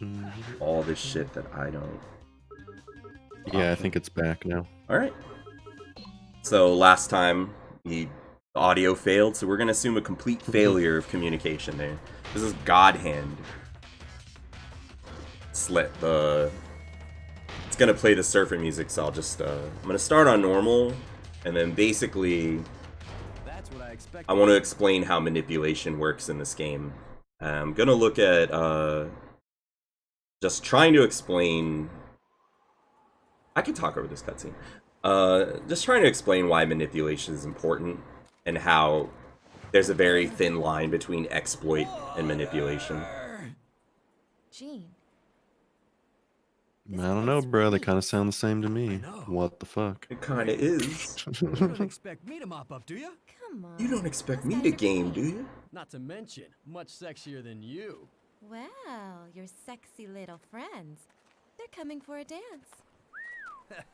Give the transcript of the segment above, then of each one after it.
up. All this shit that I don't. Yeah, I think it's back now. Alright. So last time, the audio failed, so we're going to assume a complete failure of communication there. This is God Hand. It's going to play the surfer music, so I'll just, I'm going to start on normal, and then basically, I want to explain how manipulation works in this game. I'm going to look at, just trying to explain... I can talk over this cutscene. Just trying to explain why manipulation is important, and how there's a very thin line between exploit and manipulation. Gene. I don't know, bro. They kind of sound the same to me. What the fuck? It kind of is. You don't expect me to mop up, do you? Come on. You don't expect me to game, do you? Not to mention, much sexier than you. Well, your sexy little friends. They're coming for a dance. They're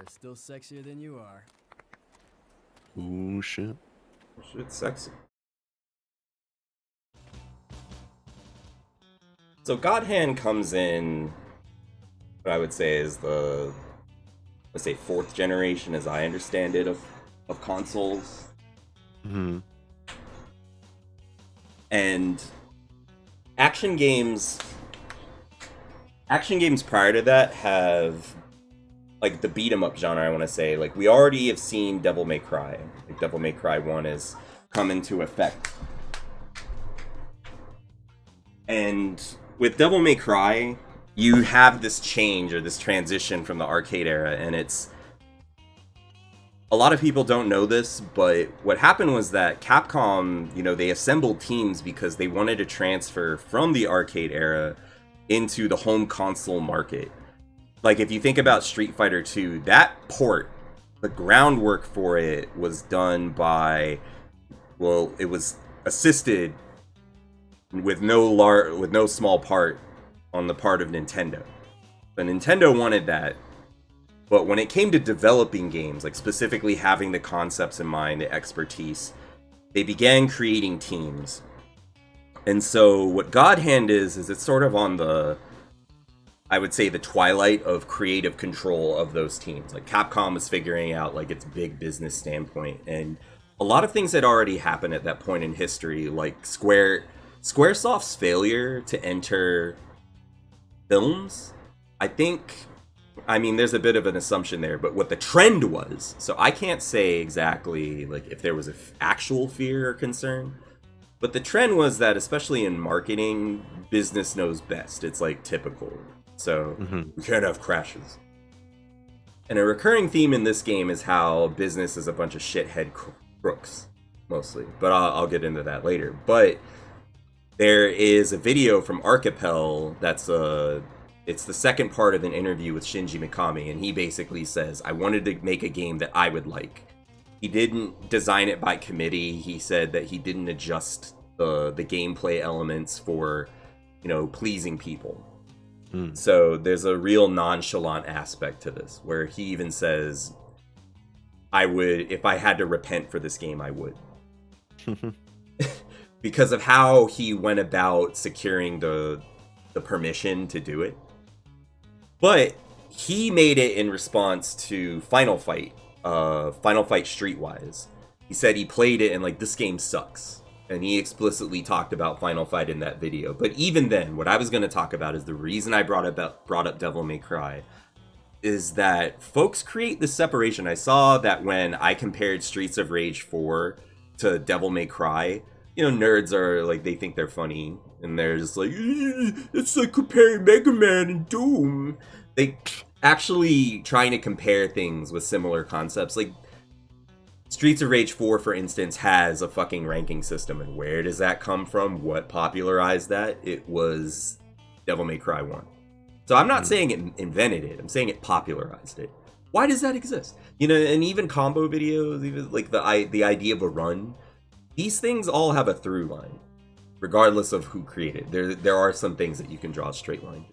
still sexier than you are. Ooh, shit. Shit's sexy. So God Hand comes in, what I would say is the, let's say, 4th generation, as I understand it, of consoles. Mm-hmm. And action games prior to that have, like, the beat 'em up genre, I want to say. Like, we already have seen Devil May Cry. Like, Devil May Cry 1 has come into effect. And with Devil May Cry, you have this change or this transition from the arcade era, and it's... A lot of people don't know this, but what happened was that Capcom, you know, they assembled teams because they wanted to transfer from the arcade era into the home console market. Like, if you think about Street Fighter 2, that port, the groundwork for it was done by, well, it was assisted with no small part on the part of Nintendo. But Nintendo wanted that. But when it came to developing games, like specifically having the concepts in mind, the expertise, they began creating teams. And so what God Hand is it's sort of on the, I would say, the twilight of creative control of those teams. Like, Capcom was figuring out, like, its big business standpoint. And a lot of things had already happened at that point in history, like Squaresoft's failure to enter films. I mean, there's a bit of an assumption there, but what the trend was, so I can't say exactly, like, if there was an actual fear or concern, but the trend was that, especially in marketing, business knows best. It's, like, typical. So, we can't have crashes. And a recurring theme in this game is how business is a bunch of shithead crooks, mostly. But I'll get into that later. But there is a video from Archipel that's it's the second part of an interview with Shinji Mikami, and he basically says, I wanted to make a game that I would like. He didn't design it by committee. He said that he didn't adjust the gameplay elements for, you know, pleasing people. So there's a real nonchalant aspect to this, where he even says, I would, if I had to repent for this game, I would. Because of how he went about securing the permission to do it. But he made it in response to Final Fight Streetwise. He said he played it and, like, this game sucks. And he explicitly talked about Final Fight in that video. But even then, what I was going to talk about is the reason I brought up Devil May Cry is that folks create this separation. I saw that when I compared Streets of Rage 4 to Devil May Cry, you know, nerds are, like, they think they're funny. And they're just like, it's like comparing Mega Man and Doom. They actually trying to compare things with similar concepts. Like, Streets of Rage 4, for instance, has a fucking ranking system. And where does that come from? What popularized that? It was Devil May Cry 1. So I'm not saying it invented it. I'm saying it popularized it. Why does that exist? You know, and even combo videos, even like the idea of a run, these things all have a through line. Regardless of who created it. There are some things that you can draw a straight line.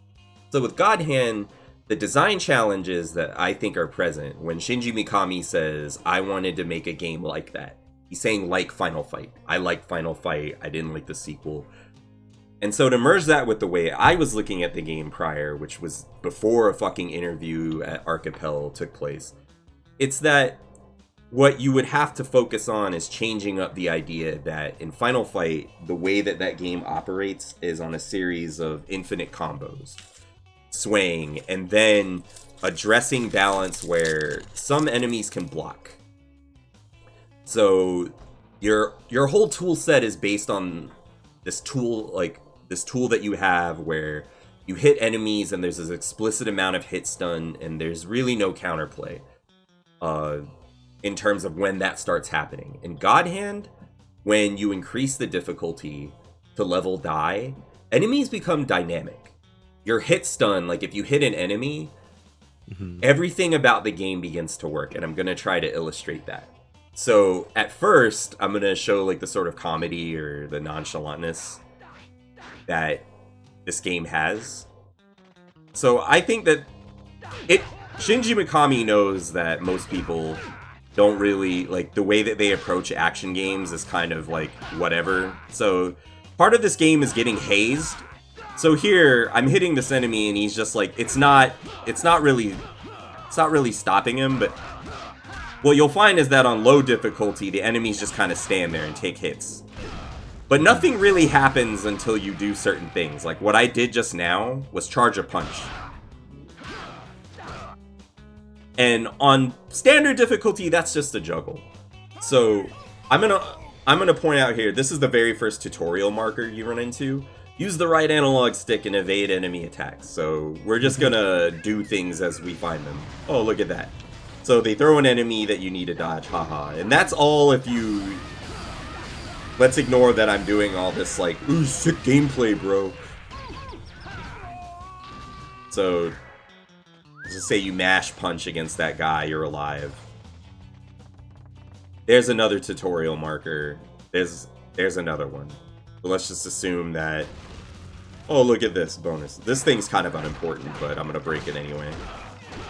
So with God Hand, the design challenges that I think are present when Shinji Mikami says, I wanted to make a game like that. He's saying like Final Fight. I like Final Fight. I didn't like the sequel. And so to merge that with the way I was looking at the game prior, which was before a fucking interview at Archipel took place, it's that what you would have to focus on is changing up the idea that in Final Fight, the way that that game operates is on a series of infinite combos, swaying, and then addressing balance where some enemies can block. So your whole tool set is based on this tool, like this tool that you have where you hit enemies and there's this explicit amount of hit stun and there's really no counterplay in terms of when that starts happening. In God Hand, when you increase the difficulty to level die, enemies become dynamic. Your hit stun, like if you hit an enemy, everything about the game begins to work, and I'm going to try to illustrate that. So at first, I'm going to show like the sort of comedy or the nonchalantness that this game has. So I think that Shinji Mikami knows that most people don't really, like, the way that they approach action games is kind of like whatever. So part of this game is getting hazed. So here, I'm hitting this enemy and he's just like, it's not really stopping him, but what you'll find is that on low difficulty, the enemies just kind of stand there and take hits. But nothing really happens until you do certain things. Like what I did just now was charge a punch. And on standard difficulty, that's just a juggle. So I'm gonna point out here, this is the very first tutorial marker you run into. Use the right analog stick and evade enemy attacks. So we're just gonna do things as we find them. Oh, look at that. So they throw an enemy that you need to dodge, haha. And that's all if you... Let's ignore that I'm doing all this like, ooh, sick gameplay, bro. So, just say you mash punch against that guy, you're alive. There's another tutorial marker. There's another one. So let's just assume that... Oh, look at this bonus. This thing's kind of unimportant, but I'm gonna break it anyway.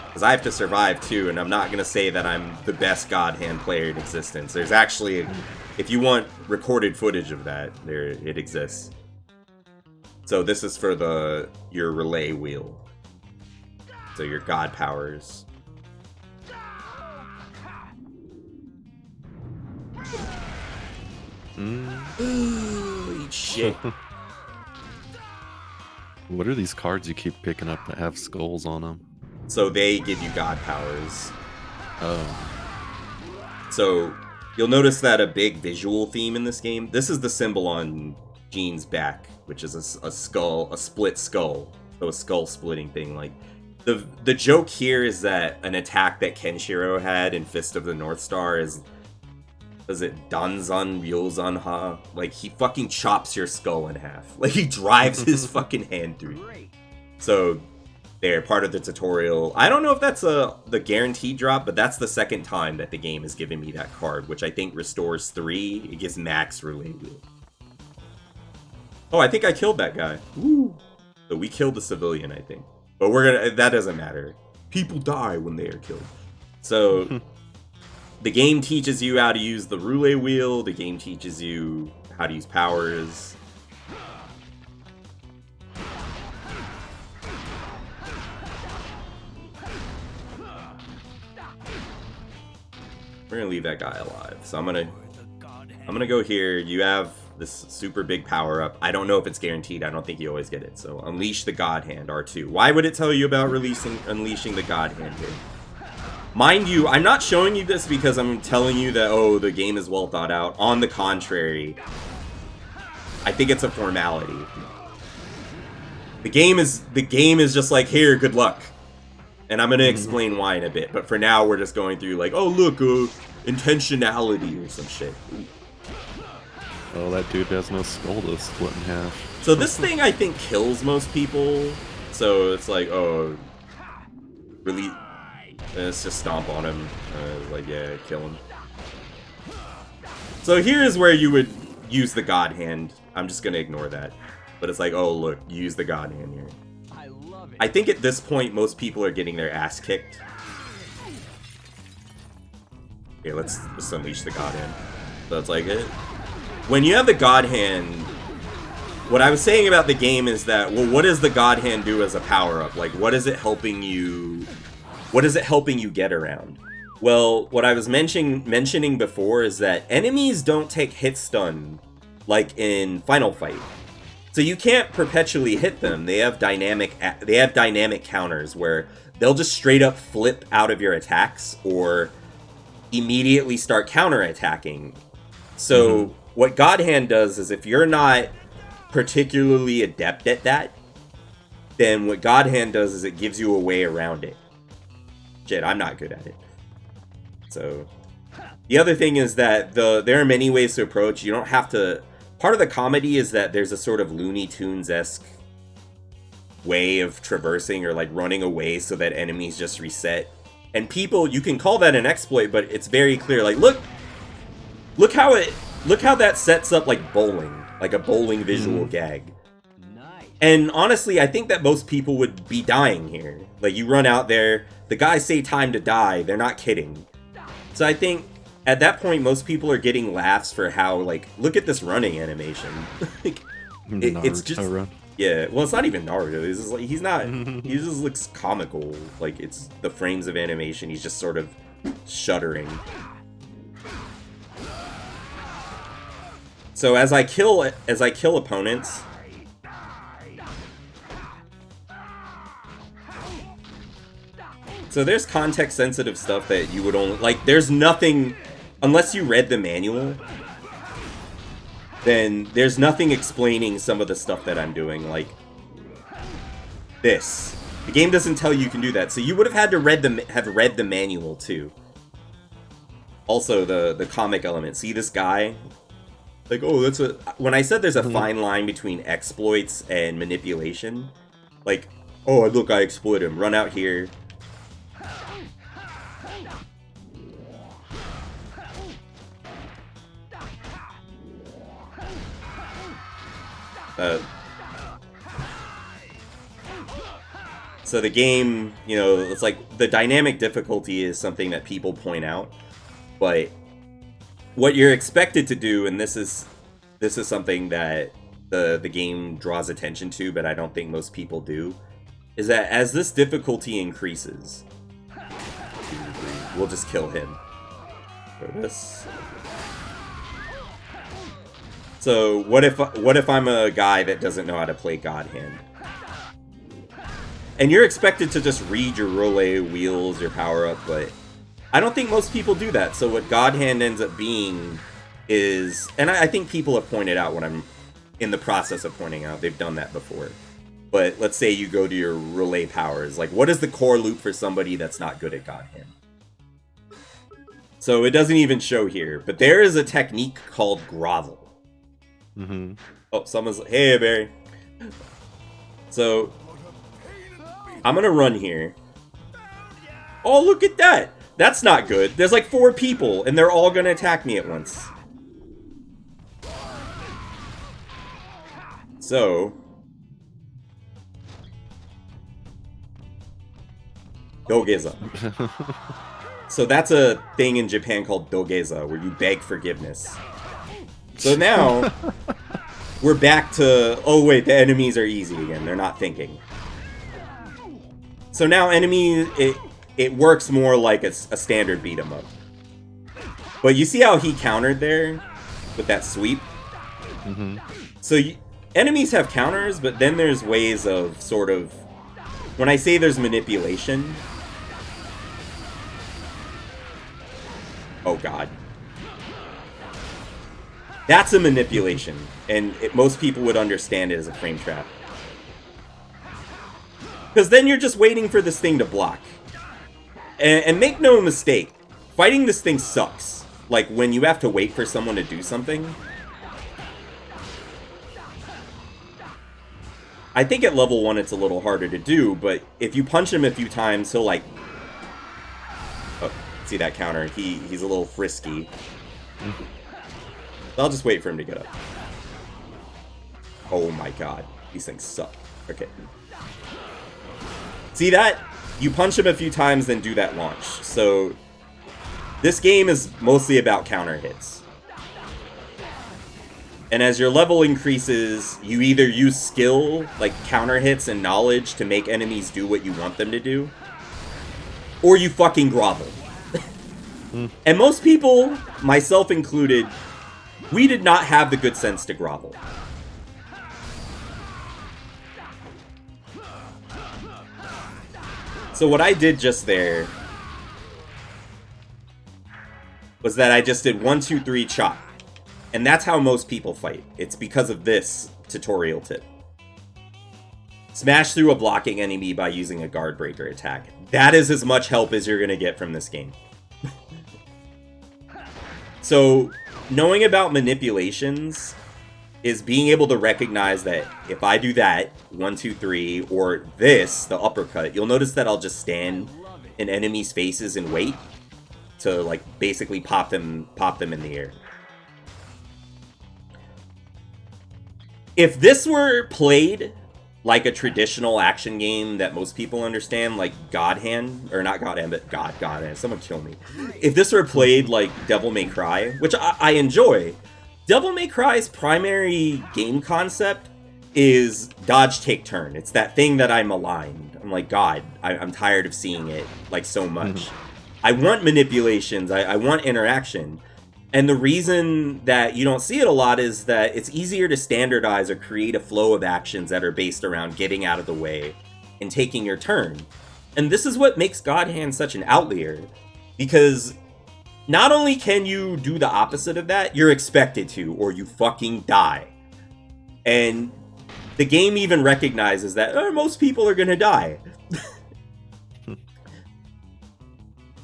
Because I have to survive too, and I'm not gonna say that I'm the best God Hand player in existence. There's actually... If you want recorded footage of that, it exists. So this is for your relay wheel. So your god powers. Eat shit. What are these cards you keep picking up that have skulls on them? So they give you god powers. Oh. So you'll notice that a big visual theme in this game. This is the symbol on Jean's back, which is a skull, a split skull. So a skull splitting thing. Like the joke here is that an attack that Kenshiro had in Fist of the North Star is it Danzan Ryozan-ha? Like he fucking chops your skull in half. Like he drives his fucking hand through. So they're part of the tutorial. I don't know if that's the guaranteed drop, but that's the second time that the game has given me that card, which I think restores 3. It gives max relay wheel. Oh, I think I killed that guy. Woo! So we killed the civilian, I think. But that doesn't matter. People die when they are killed. So the game teaches you how to use the roulette wheel. The game teaches you how to use powers. We're gonna leave that guy alive. So I'm gonna go here. You have this super big power up. I don't know if it's guaranteed. I don't think you always get it. So unleash the God Hand, R2. Why would it tell you about unleashing the God Hand here? Mind you, I'm not showing you this because I'm telling you that, oh, the game is well thought out. On the contrary, I think it's a formality. The game is just like, here, good luck. And I'm gonna explain why in a bit. But for now, we're just going through like, oh look, intentionality or some shit. Ooh. Oh, that dude has no skull to split in half. So this thing, I think, kills most people. So it's like, oh, really? Let's just stomp on him. Like, yeah, kill him. So here is where you would use the God Hand. I'm just gonna ignore that. But it's like, oh look, use the God Hand here. I think at this point, most people are getting their ass kicked. Okay, let's unleash the God Hand. So it's like it. When you have the God Hand, what I was saying about the game is that, well, what does the God Hand do as a power-up? Like, what is it helping you? What is it helping you get around? Well, what I was mentioning before is that enemies don't take hit stun like in Final Fight. So you can't perpetually hit them. They have dynamic counters where they'll just straight up flip out of your attacks or immediately start counterattacking. So what God Hand does is if you're not particularly adept at that, then what God Hand does is it gives you a way around it. Shit, I'm not good at it. So the other thing is that there are many ways to approach. You don't have to. Part of the comedy is that there's a sort of Looney Tunes-esque way of traversing or like running away so that enemies just reset. And people, you can call that an exploit, but it's very clear. Like, look how that sets up like bowling, like a bowling visual gag. Nice. And honestly, I think that most people would be dying here. Like, you run out there, the guys say time to die, they're not kidding. So I think at that point, most people are getting laughs for how, like, look at this running animation. Like, it's just, run. yeah. Well, it's not even Naruto. It's just like he's not. He just looks comical. Like it's the frames of animation. He's just sort of shuddering. So as I kill opponents. So there's context-sensitive stuff that you would only... Like, there's nothing... Unless you read the manual, then there's nothing explaining some of the stuff that I'm doing. Like, this. The game doesn't tell you can do that. So you would have had to have read the manual, too. Also, the comic element. See this guy? Like, oh, that's a... When I said there's a fine line between exploits and manipulation, like, oh, look, I exploit him. Run out here. So the game, you know, it's like the dynamic difficulty is something that people point out, but what you're expected to do, and this is something that the game draws attention to, but I don't think most people do, is that as this difficulty increases, we'll just kill him. For this. So what if I'm a guy that doesn't know how to play God Hand? And you're expected to just read your relay wheels, your power-up, but I don't think most people do that. So what God Hand ends up being is, and I think people have pointed out what I'm in the process of pointing out, they've done that before. But let's say you go to your relay powers, like what is the core loop for somebody that's not good at God Hand? So it doesn't even show here, but there is a technique called grovel. Oh, someone's like, hey, Barry. So, I'm gonna run here. Oh, look at that! That's not good. There's like 4 people, and they're all gonna attack me at once. So... Dogeza. So that's a thing in Japan called dogeza, where you beg forgiveness. So now, we're back to, oh wait, the enemies are easy again, they're not thinking. So now enemies, it works more like a standard beat 'em up. But you see how he countered there, with that sweep? So enemies have counters, but then there's ways of sort of, when I say there's manipulation, oh god. That's a manipulation, and most people would understand it as a frame trap. Because then you're just waiting for this thing to block. And make no mistake, fighting this thing sucks. Like, when you have to wait for someone to do something. I think at level 1 it's a little harder to do, but if you punch him a few times, he'll like... Oh, see that counter? He's a little frisky. I'll just wait for him to get up. Oh my god. These things suck. Okay. See that? You punch him a few times, then do that launch. So, this game is mostly about counter hits. And as your level increases, you either use skill, like counter hits and knowledge, to make enemies do what you want them to do, or you fucking grovel. And most people, myself included, we did not have the good sense to grovel. So what I did just there was that I just did 1, 2, 3, chop. And that's how most people fight. It's because of this tutorial tip. Smash through a blocking enemy by using a guard breaker attack. That is as much help as you're going to get from this game. So, knowing about manipulations is being able to recognize that if I do that, 1, 2, 3, or this, the uppercut, you'll notice that I'll just stand in enemies' faces and wait to, like, basically pop them in the air. If this were played like a traditional action game that most people understand, like God Hand, or not God Hand, but God Hand, someone kill me. If this were played like Devil May Cry, which I enjoy, Devil May Cry's primary game concept is dodge, take, turn. It's that thing that I maligned. I'm like, God, I'm tired of seeing it like so much. I want manipulations, I want interaction. And the reason that you don't see it a lot is that it's easier to standardize or create a flow of actions that are based around getting out of the way and taking your turn. And this is what makes God Hand such an outlier, because not only can you do the opposite of that, you're expected to, or you fucking die. And the game even recognizes that most people are gonna die.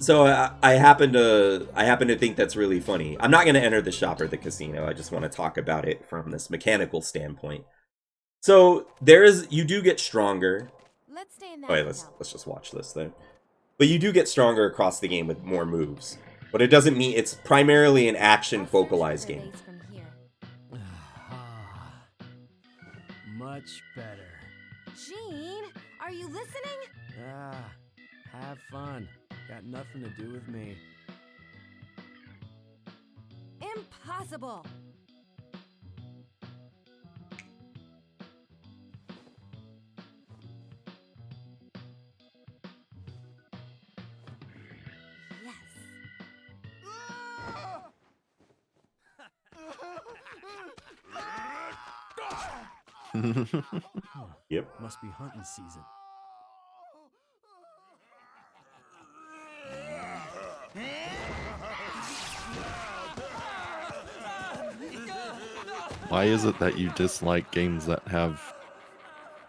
So I happen to think that's really funny. I'm not going to enter the shop or the casino. I just want to talk about it from this mechanical standpoint. So you do get stronger. Let's stay in that. Wait, let's just watch this then. But you do get stronger across the game with more moves. But it doesn't mean it's primarily an action focalized game. Much better. Gene, are you listening? Have fun. Got nothing to do with me. Impossible. Yes. Yep. Must be hunting season. Why is it that you dislike games that have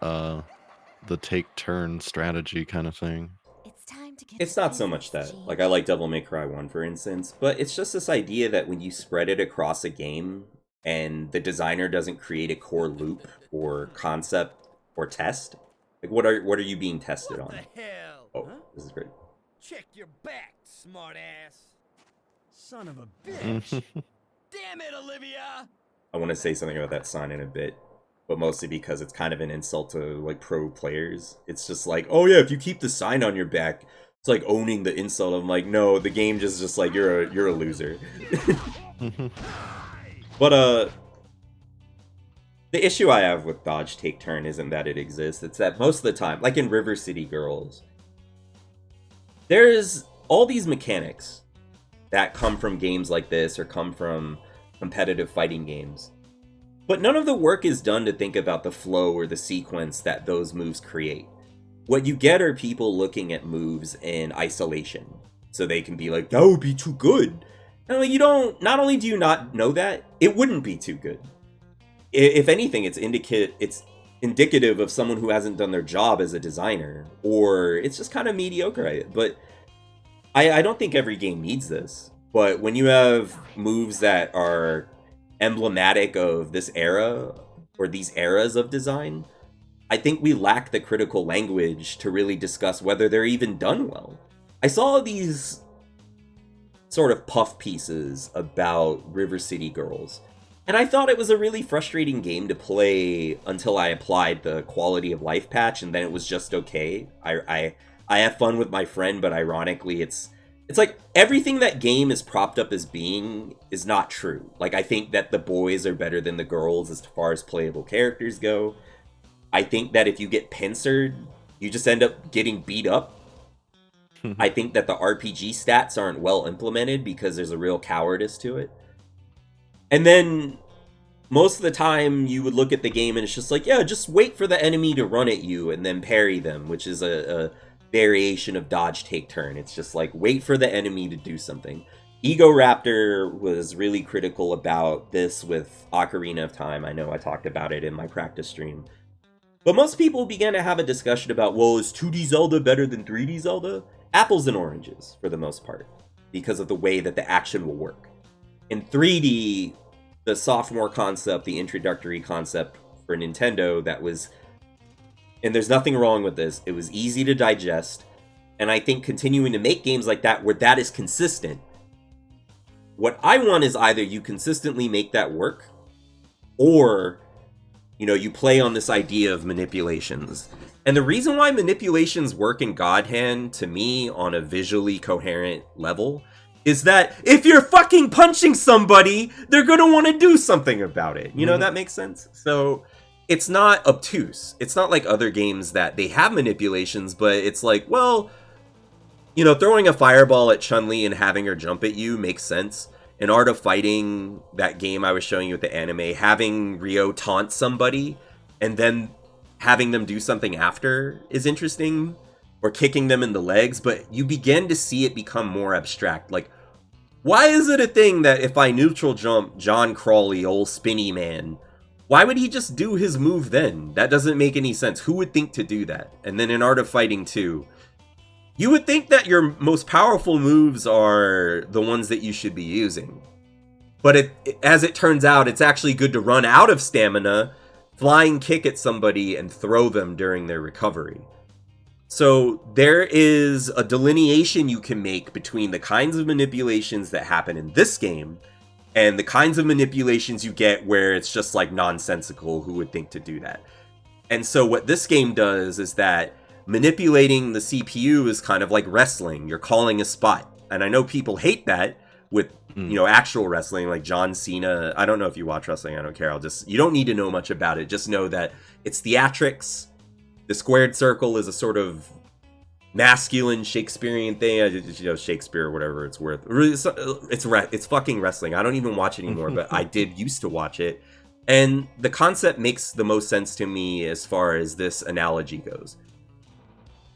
the take turn strategy kind of thing? It's time to get It's not so much that. Like, I like Devil May Cry 1, for instance, but it's just this idea that when you spread it across a game and the designer doesn't create a core loop or concept or test, like, what are you being tested on? What the hell? Oh, this is great. Check your back, smartass. Son of a bitch. Damn it, Olivia! I want to say something about that sign in a bit, but mostly because it's kind of an insult to, like, pro players. It's just like, oh yeah, if you keep the sign on your back, it's like owning the insult. I'm like, no, the game just like, you're a loser. But the issue I have with dodge take turn isn't that it exists. It's that most of the time, like in River City Girls, there's all these mechanics that come from games like this or come from competitive fighting games. But none of the work is done to think about the flow or the sequence that those moves create. What you get are people looking at moves in isolation. So they can be like, that would be too good. And like, you don't, not only do you not know that, it wouldn't be too good. If anything, it's indicative of someone who hasn't done their job as a designer, or it's just kind of mediocre. But I don't think every game needs this. But when you have moves that are emblematic of this era, or these eras of design, I think we lack the critical language to really discuss whether they're even done well. I saw these sort of puff pieces about River City Girls, and I thought it was a really frustrating game to play until I applied the quality of life patch, and then it was just okay. I have fun with my friend, but ironically it's it's like everything that game is propped up as being is not true. Like, I think that the boys are better than the girls as far as playable characters go. I think that if you get pincered, you just end up getting beat up. I think that the RPG stats aren't well implemented because there's a real cowardice to it. And then most of the time you would look at the game and it's just like, yeah, just wait for the enemy to run at you and then parry them, which is a variation of dodge, take, turn. It's just like, wait for the enemy to do something. Ego Raptor was really critical about this with Ocarina of Time. I know I talked about it in my practice stream. But most people began to have a discussion about, well, is 2D Zelda better than 3D Zelda? Apples and oranges, for the most part, because of the way that the action will work. In 3D, the sophomore concept, the introductory concept for Nintendo that was, and there's nothing wrong with this, it was easy to digest, and I think continuing to make games like that where that is consistent. What I want is either you consistently make that work, or, you know, you play on this idea of manipulations. And the reason why manipulations work in God Hand, to me, on a visually coherent level, is that if you're fucking punching somebody, they're gonna want to do something about it. You know, that makes sense? So, it's not obtuse. It's not like other games that they have manipulations, but it's like, well, you know, throwing a fireball at Chun-Li and having her jump at you makes sense. In Art of Fighting, that game I was showing you with the anime, having Ryo taunt somebody and then having them do something after is interesting, or kicking them in the legs, but you begin to see it become more abstract. Like, why is it a thing that if I neutral jump John Crawley, old spinny man, why would he just do his move then? That doesn't make any sense. Who would think to do that? And then in Art of Fighting 2, you would think that your most powerful moves are the ones that you should be using. But as it turns out, it's actually good to run out of stamina, flying kick at somebody, and throw them during their recovery. So there is a delineation you can make between the kinds of manipulations that happen in this game and the kinds of manipulations you get where it's just like nonsensical. Who would think to do that? And so what this game does is that manipulating the CPU is kind of like wrestling. You're calling a spot. And I know people hate that with, you know, actual wrestling, like John Cena. I don't know if you watch wrestling. I don't care. You don't need to know much about it. Just know that it's theatrics. The squared circle is a sort of masculine Shakespearean thing. You know, Shakespeare or whatever it's worth. It's fucking wrestling. I don't even watch it anymore, but I did used to watch it. And the concept makes the most sense to me as far as this analogy goes.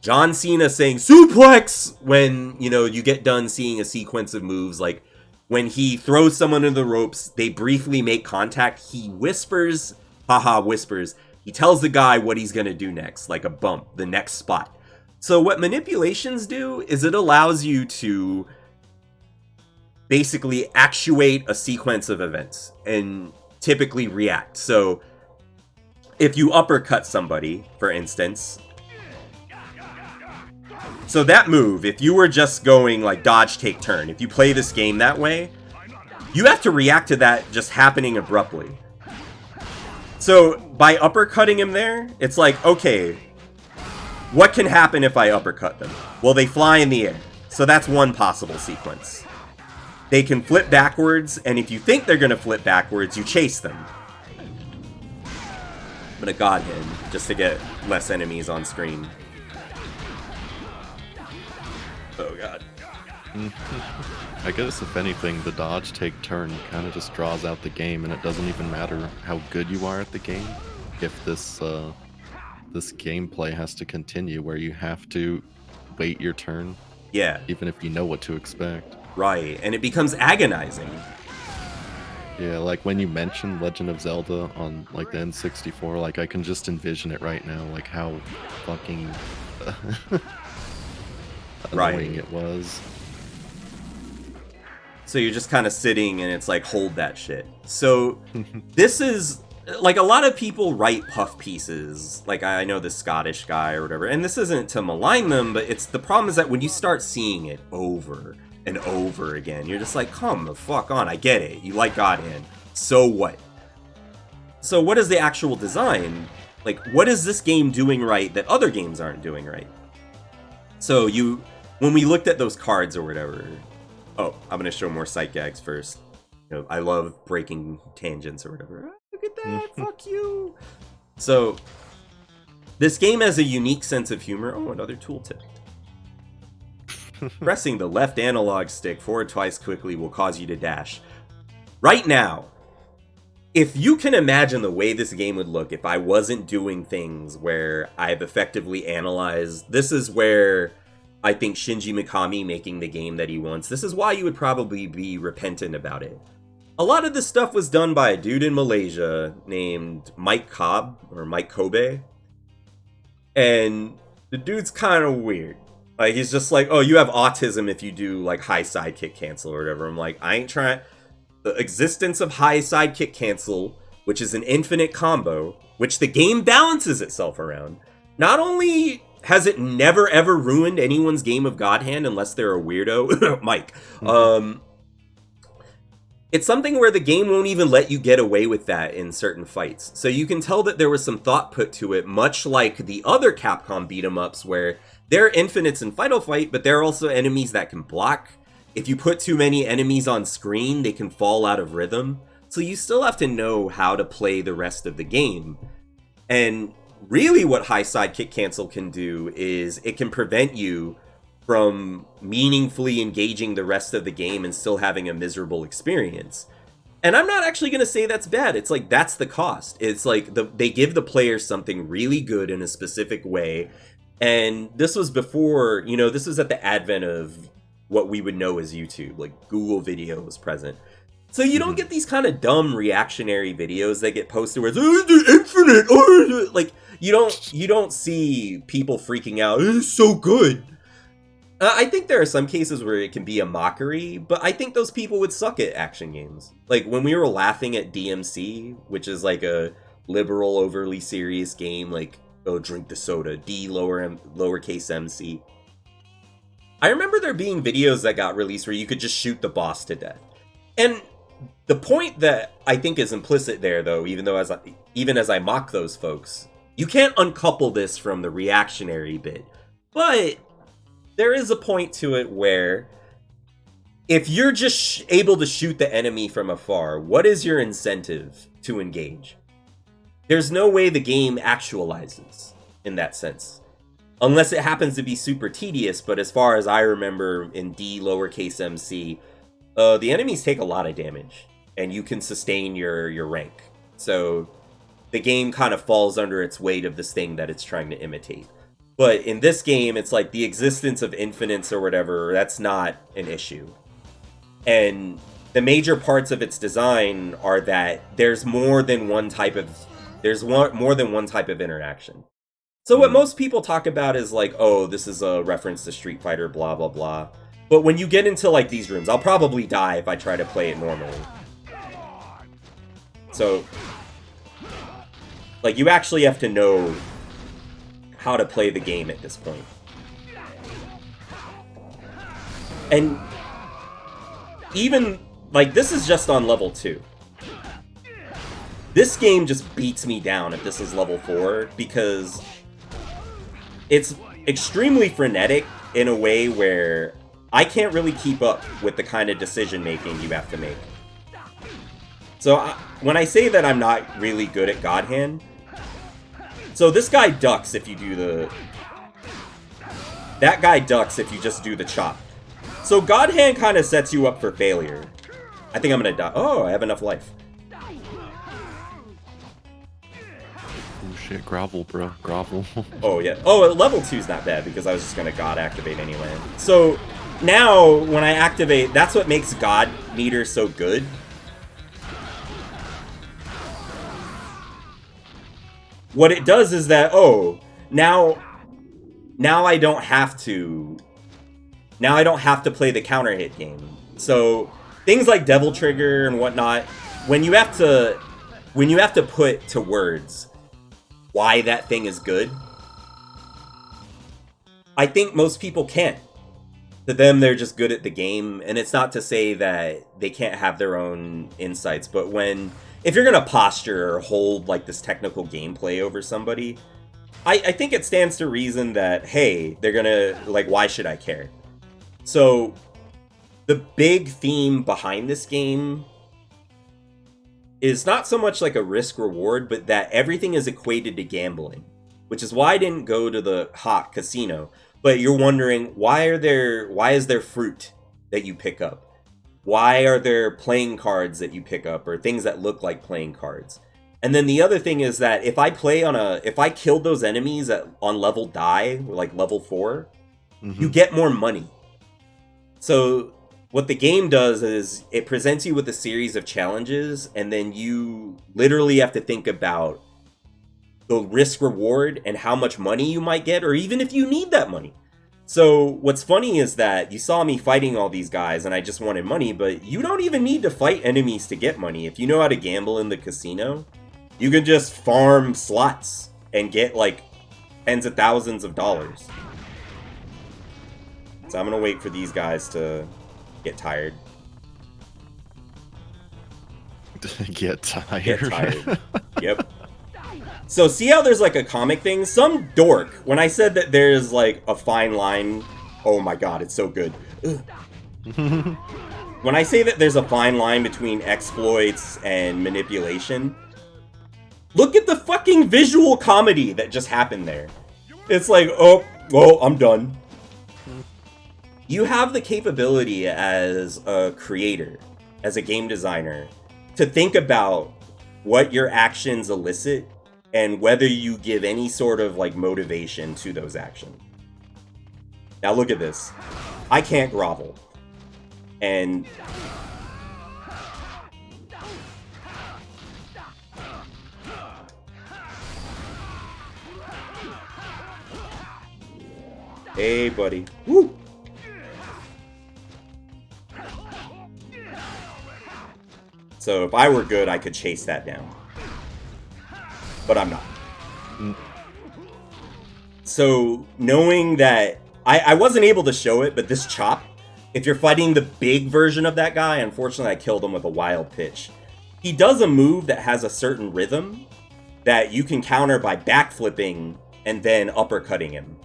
John Cena saying suplex when, you know, you get done seeing a sequence of moves, like when he throws someone into the ropes, they briefly make contact, he whispers, he tells the guy what he's gonna do next, like a bump, the next spot. So what manipulations do is it allows you to basically actuate a sequence of events and typically react. So if you uppercut somebody, for instance, so that move, if you were just going like dodge, take, turn, if you play this game that way, you have to react to that just happening abruptly. So by uppercutting him there, it's like, okay, what can happen if I uppercut them? Well, they fly in the air. So that's one possible sequence. They can flip backwards, and if you think they're going to flip backwards, you chase them. I'm going to God him just to get less enemies on screen. Oh god. I guess if anything, the dodge, take, turn kind of just draws out the game, and it doesn't even matter how good you are at the game. If this gameplay has to continue where you have to wait your turn. Yeah. Even if you know what to expect. Right, and it becomes agonizing. Yeah, like when you mentioned Legend of Zelda on like the N64, like I can just envision it right now, like how fucking annoying it was. So you're just kind of sitting and it's like, hold that shit. So this is, like, a lot of people write puff pieces. Like, I know this Scottish guy or whatever, and this isn't to malign them, but it's the problem is that when you start seeing it over and over again, you're just like, come the fuck on, I get it. You like God Hand. So what? So what is the actual design? Like, what is this game doing right that other games aren't doing right? So you when we looked at those cards or whatever. Oh, I'm gonna show more sight gags first. You know, I love breaking tangents or whatever. Ah, look at that, fuck you. So, this game has a unique sense of humor. Oh, another tooltip. Pressing the left analog stick forward twice quickly will cause you to dash. Right now, if you can imagine the way this game would look if I wasn't doing things where I've effectively analyzed, this is where I think Shinji Mikami making the game that he wants, this is why you would probably be repentant about it. A lot of this stuff was done by a dude in Malaysia named Mike Cobb, or Mike Kobe. And the dude's kind of weird. Like, he's just like, oh, you have autism if you do, like, high sidekick cancel or whatever. I'm like, I ain't trying... The existence of high sidekick cancel, which is an infinite combo, which the game balances itself around. Not only has it never ever ruined anyone's game of God Hand unless they're a weirdo, Mike. It's something where the game won't even let you get away with that in certain fights. So you can tell that there was some thought put to it, much like the other Capcom beat-em-ups where there are infinites in Final Fight, but there are also enemies that can block. If you put too many enemies on screen, they can fall out of rhythm. So you still have to know how to play the rest of the game. And really what high sidekick cancel can do is it can prevent you from meaningfully engaging the rest of the game and still having a miserable experience. And I'm not actually going to say that's bad. It's like, that's the cost. It's like they give the player something really good in a specific way. And this was before, you know, this was at the advent of what we would know as YouTube, like Google Video was present. So you don't get these kind of dumb reactionary videos that get posted where it's infinite, like you don't see people freaking out. It's so good. I think there are some cases where it can be a mockery, but I think those people would suck at action games. Like when we were laughing at DMC, which is like a liberal, overly serious game, like, oh, drink the soda, lowercase MC. I remember there being videos that got released where you could just shoot the boss to death. And the point that I think is implicit there, though, even as I mock those folks, you can't uncouple this from the reactionary bit. But there is a point to it where if you're just able to shoot the enemy from afar, what is your incentive to engage? There's no way the game actualizes in that sense. Unless it happens to be super tedious, but as far as I remember in lowercase MC, the enemies take a lot of damage, and you can sustain your rank. So the game kind of falls under its weight of this thing that it's trying to imitate. But in this game, it's like the existence of infinites or whatever, that's not an issue. And the major parts of its design are that there's more than one type of interaction. So what most people talk about is like, oh, this is a reference to Street Fighter, blah, blah, blah. But when you get into like these rooms, I'll probably die if I try to play it normally. So, like, you actually have to know how to play the game at this point. And even, like, this is just on level 2. This game just beats me down if this is level 4, because it's extremely frenetic in a way where I can't really keep up with the kind of decision-making you have to make. So when I say that I'm not really good at God Hand, so this guy ducks if you do the... That guy ducks if you just do the chop. So God Hand kind of sets you up for failure. I think I'm gonna die. Oh, I have enough life. Oh shit, grovel, bro. Grovel. Oh, yeah. Oh, level 2's not bad because I was just gonna God activate anyway. So now, when I activate, that's what makes God meter so good. What it does is that, oh, now I don't have to... Now I don't have to play the counter hit game. So things like Devil Trigger and whatnot, when you have to put to words why that thing is good, I think most people can't. To them, they're just good at the game, and it's not to say that they can't have their own insights, but if you're gonna posture or hold like this technical gameplay over somebody, I think it stands to reason that, hey, they're gonna, like, why should I care? So, the big theme behind this game is not so much like a risk reward, but that everything is equated to gambling, which is why I didn't go to the hot casino. But you're wondering, why is there fruit that you pick up? Why are there playing cards that you pick up, or things that look like playing cards? And then the other thing is that if I killed those enemies on level die, like level 4, you get more money. So what the game does is it presents you with a series of challenges, and then you literally have to think about the risk reward and how much money you might get, or even if you need that money. So what's funny is that you saw me fighting all these guys and I just wanted money, but you don't even need to fight enemies to get money. If you know how to gamble in the casino, you can just farm slots and get like tens of thousands of dollars. So I'm gonna wait for these guys to get tired. Get tired. Get tired. Yep. So see how there's like a comic thing? Some dork, when I said that there's like a fine line, oh my god, it's so good. When I say that there's a fine line between exploits and manipulation, look at the fucking visual comedy that just happened there. It's like, oh, well, I'm done. You have the capability as a creator, as a game designer, to think about what your actions elicit and whether you give any sort of like motivation to those actions. Now look at this. I can't grovel. And hey buddy. Woo! So if I were good, I could chase that down. But I'm not. So knowing that I wasn't able to show it, but this chop, if you're fighting the big version of that guy, unfortunately I killed him with a wild pitch. He does a move that has a certain rhythm that you can counter by backflipping and then uppercutting him.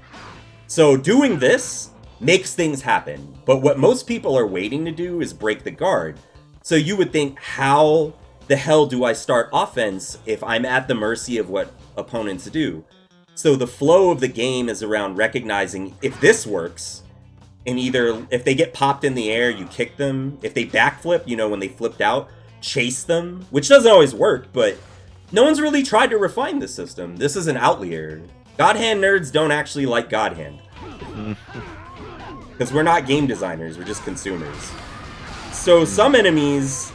So doing this makes things happen. But what most people are waiting to do is break the guard. So you would think, how the hell do I start offense if I'm at the mercy of what opponents do? So the flow of the game is around recognizing if this works, and either if they get popped in the air, you kick them. If they backflip, you know, when they flipped out, chase them, which doesn't always work, but no one's really tried to refine this system. This is an outlier. God Hand nerds don't actually like God Hand. Because we're not game designers, we're just consumers. So some enemies,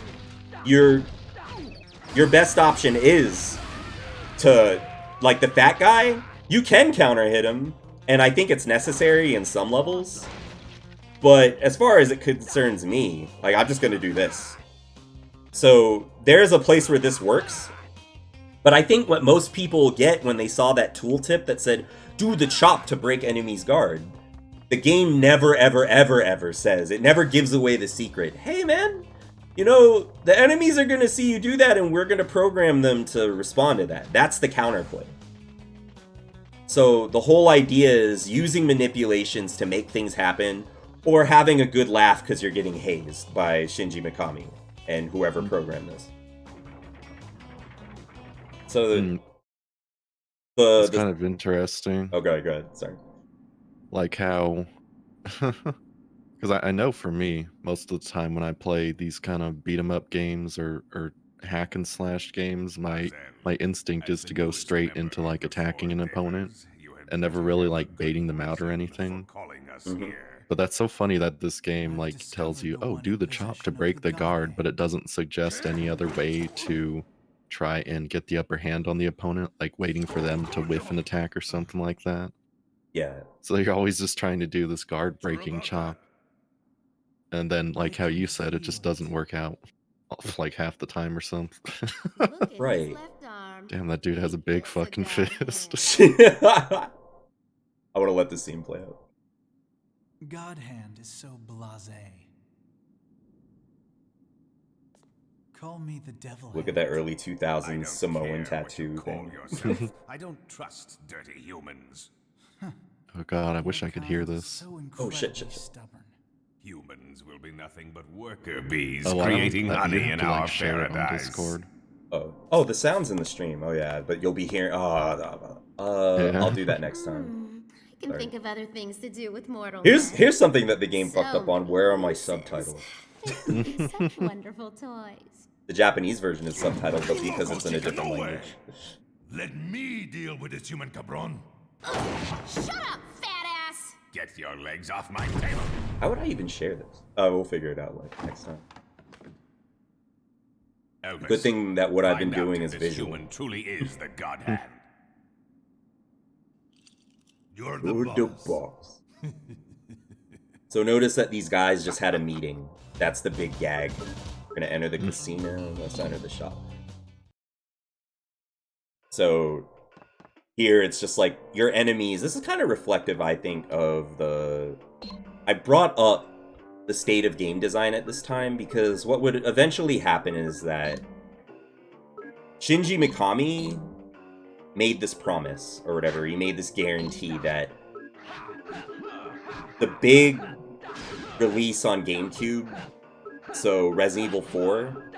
your best option is to, like the fat guy, you can counter hit him, and I think it's necessary in some levels. But as far as it concerns me, like, I'm just gonna do this. So there's a place where this works, but I think what most people get when they saw that tooltip that said, do the chop to break enemy's guard, the game never, ever, ever, ever says, it never gives away the secret. Hey man, you know, the enemies are gonna see you do that and we're gonna program them to respond to that. That's the counterplay. So the whole idea is using manipulations to make things happen, or having a good laugh because you're getting hazed by Shinji Mikami and whoever programmed this. So it's kind of interesting. Oh, go ahead. Sorry. Like how, because I know for me, most of the time when I play these kind of beat 'em up games or hack and slash games, my instinct is to go straight into like attacking an opponent and never really like baiting them out or anything. But that's so funny that this game like tells you, oh, do the chop to break the guard, but it doesn't suggest any other way to try and get the upper hand on the opponent, like waiting for them to whiff an attack or something like that. Yeah. So you're always just trying to do this guard breaking chop. And then, like how you said, it just doesn't work out like half the time or something. Right. Damn, that dude has a big fucking fist. I want to let this scene play out. God Hand is so blasé. Call me the devil. Look at that early 2000s Samoan tattoo thing. I don't trust dirty humans. Oh god, I wish I could hear this. So Oh shit. stubborn. Humans will be nothing but worker bees Oh, creating you honey have in to, like, our share it on paradise. Discord. Oh, the sound's in the stream. Oh yeah, but you'll be hearing. I'll do that next time. I can Sorry. think of other things to do with mortal Here's men. here's something that the game So fucked up on. many Where are my uses. subtitles? They make such wonderful toys. The Japanese version is subtitled, but because it's in a different language. Let me deal with this human cabron. Shut up, fat ass! Get your legs off my table. How would I even share this? Oh, we'll figure it out like next time. Elvis, Good thing that what I've been find out doing if is this visual. human truly is the God Hand. You're the You're the boss. boss. So notice that these guys just had a meeting. That's the big gag. We're gonna enter the casino. Let's enter the shop. So here it's just like your enemies. This is kind of reflective, I think, of the... I brought up the state of game design at this time because what would eventually happen is that Shinji Mikami made this promise or whatever. He made this guarantee that the big release on GameCube, so Resident Evil 4,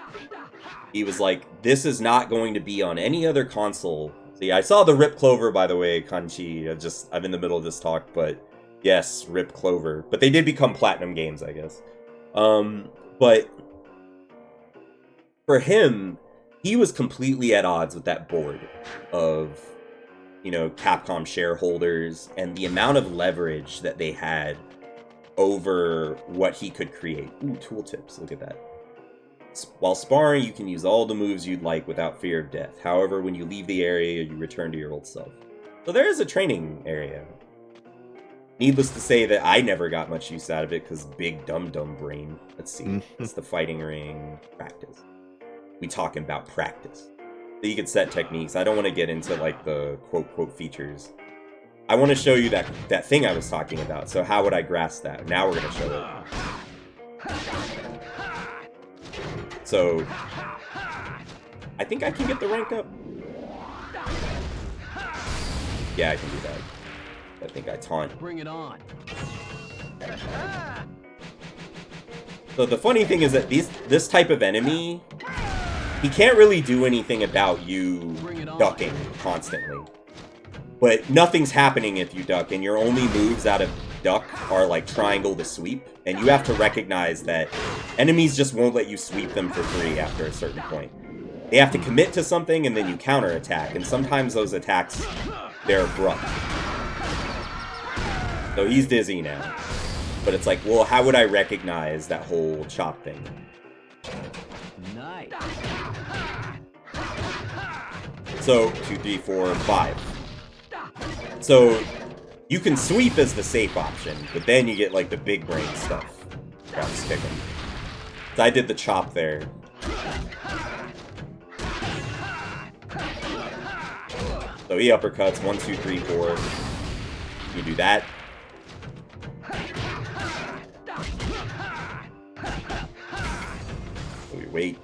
he was like, this is not going to be on any other console. See, I saw the Rip Clover, by the way, Kanchi. I'm in the middle of this talk, but yes, Rip Clover. But they did become Platinum games, I guess. But for him, he was completely at odds with that board of, you know, Capcom shareholders and the amount of leverage that they had over what he could create. Ooh, tooltips, look at that. While sparring, you can use all the moves you'd like without fear of death. However, when you leave the area, you return to your old self. So there is a training area. Needless to say that I never got much use out of it because big dumb brain. Let's see. It's the fighting ring practice. We talking about practice. So you can set techniques. I don't want to get into like the quote features. I want to show you that thing I was talking about. So how would I grasp that? Now we're going to show it. So I think I can get the rank up. Yeah, I can do that. I think I taunt. Bring it on. So the funny thing is that this type of enemy, he can't really do anything about you ducking constantly. But nothing's happening if you duck, and your only moves out of duck are like triangle to sweep, and you have to recognize that enemies just won't let you sweep them for free after a certain point. They have to commit to something, and then you counterattack, and sometimes those attacks, they're abrupt. So he's dizzy now. But it's like, well, how would I recognize that whole chop thing? Nice. So, 2, 3, 4, 5. So, you can sweep as the safe option, but then you get, like, the big brain stuff. Gotta stick him. So I did the chop there. So he uppercuts, 1, 2, 3, 4. You do that. So we wait.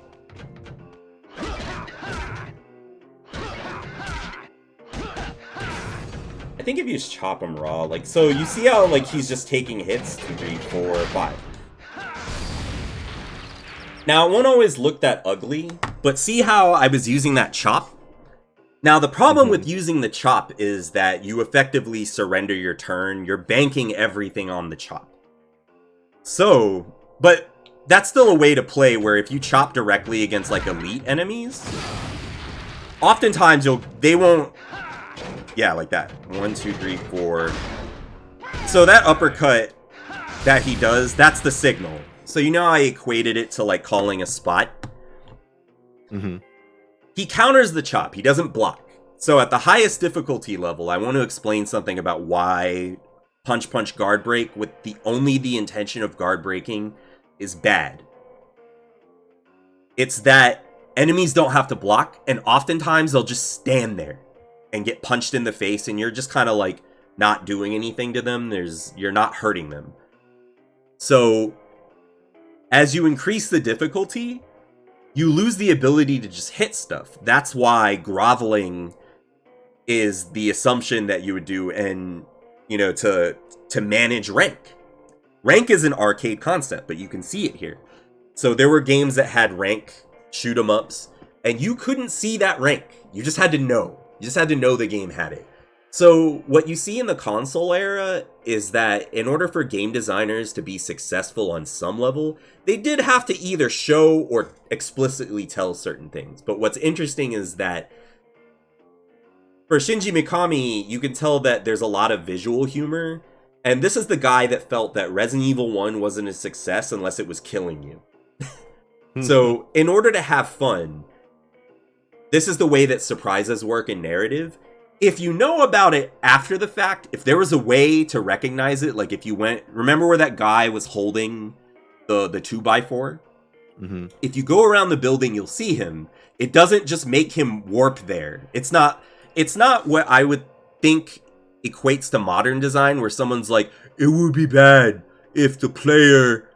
I think if you just chop him raw, like, so you see how, like, he's just taking hits? 2, 3, 4, 5. Now, it won't always look that ugly, but see how I was using that chop? Now, the problem with using the chop is that you effectively surrender your turn. You're banking everything on the chop. So, but that's still a way to play where if you chop directly against, like, elite enemies, oftentimes they won't... Yeah, like that. 1, 2, 3, 4. So that uppercut that he does, that's the signal. So you know I equated it to, like, calling a spot? He counters the chop. He doesn't block. So at the highest difficulty level, I want to explain something about why punch guard break with only the intention of guard breaking is bad. It's that enemies don't have to block, and oftentimes they'll just stand there and get punched in the face, and you're just kind of like not doing anything to them. You're not hurting them. So as you increase the difficulty, you lose the ability to just hit stuff. That's why groveling is the assumption that you would do, and, you know, to manage rank. Rank is an arcade concept, but you can see it here. So there were games that had rank shoot 'em ups, and you couldn't see that rank. You just had to know. You just had to know the game had it. So what you see in the console era is that in order for game designers to be successful on some level, they did have to either show or explicitly tell certain things. But what's interesting is that for Shinji Mikami, you can tell that there's a lot of visual humor. And this is the guy that felt that Resident Evil 1 wasn't a success unless it was killing you. So in order to have fun, this is the way that surprises work in narrative. If you know about it after the fact, if there was a way to recognize it, like if you went, remember where that guy was holding the 2x4? Mm-hmm. If you go around the building, you'll see him. It doesn't just make him warp there. It's not what I would think equates to modern design, where someone's like, it would be bad if the player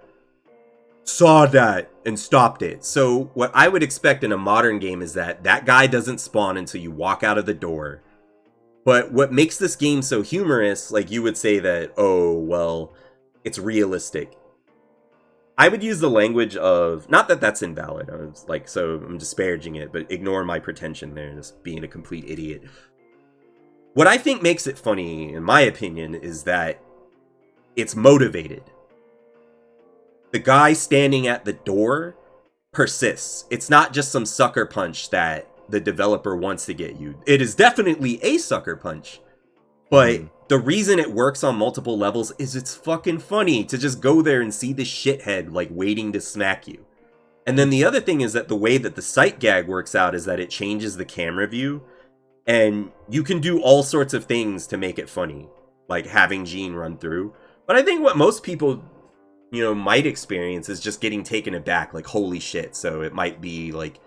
saw that and stopped it. So what I would expect in a modern game is that guy doesn't spawn until you walk out of the door. But what makes this game so humorous, like you would say that, oh, well, it's realistic. I would use the language of, not that that's invalid, so I'm disparaging it, but ignore my pretension there, just being a complete idiot. What I think makes it funny, in my opinion, is that it's motivated. The guy standing at the door persists. It's not just some sucker punch that the developer wants to get you. It is definitely a sucker punch. But the reason it works on multiple levels is it's fucking funny to just go there and see this shithead, like, waiting to smack you. And then the other thing is that the way that the sight gag works out is that it changes the camera view. And you can do all sorts of things to make it funny, like having Jean run through. But I think what most people, might experience is just getting taken aback, like, holy shit. So it might be like,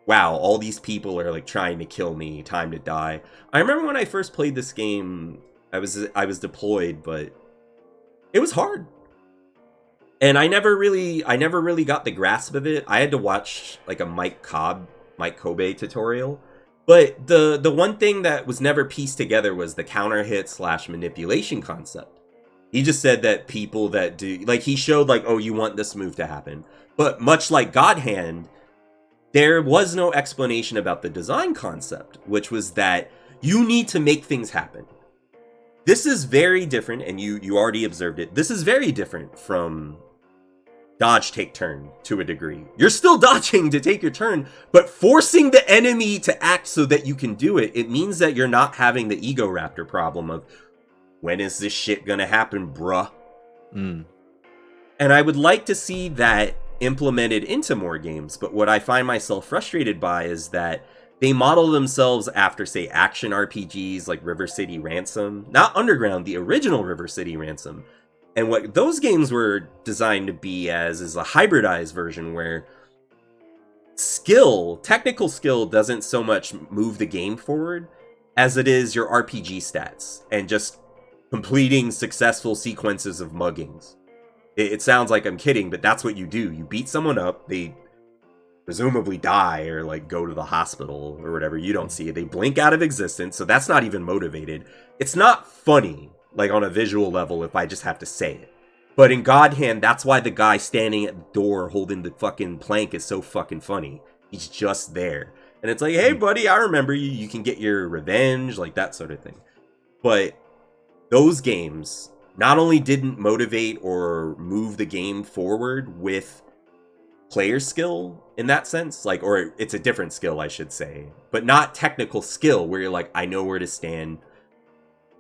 wow, all these people are like trying to kill me, time to die. I remember when I first played this game, I was deployed, but it was hard. And I never really got the grasp of it. I had to watch like a Mike Kobe tutorial. But the one thing that was never pieced together was the counter hit / manipulation concept. He just said that people that do, like, he showed like, oh, you want this move to happen. But much like God Hand, there was no explanation about the design concept, which was that you need to make things happen. This is very different, and you already observed it. This is very different from dodge, take, turn to a degree. You're still dodging to take your turn, but forcing the enemy to act so that you can do it, it means that you're not having the ego raptor problem of, when is this shit gonna happen, bruh? And I would like to see that implemented into more games, but what I find myself frustrated by is that they model themselves after, say, action RPGs like River City Ransom, not Underground, the original River City Ransom. And what those games were designed to be as is a hybridized version where technical skill doesn't so much move the game forward as it is your RPG stats and just completing successful sequences of muggings. It sounds like I'm kidding, but that's what you do. You beat someone up, they presumably die or like go to the hospital or whatever. You don't see it. They blink out of existence, so that's not even motivated. It's not funny, like on a visual level, if I just have to say it. But in God Hand, that's why the guy standing at the door holding the fucking plank is so fucking funny. He's just there. And it's like, hey buddy, I remember you. You can get your revenge, like that sort of thing. But those games not only didn't motivate or move the game forward with player skill in that sense, like, or it's a different skill, I should say, but not technical skill where you're like, I know where to stand.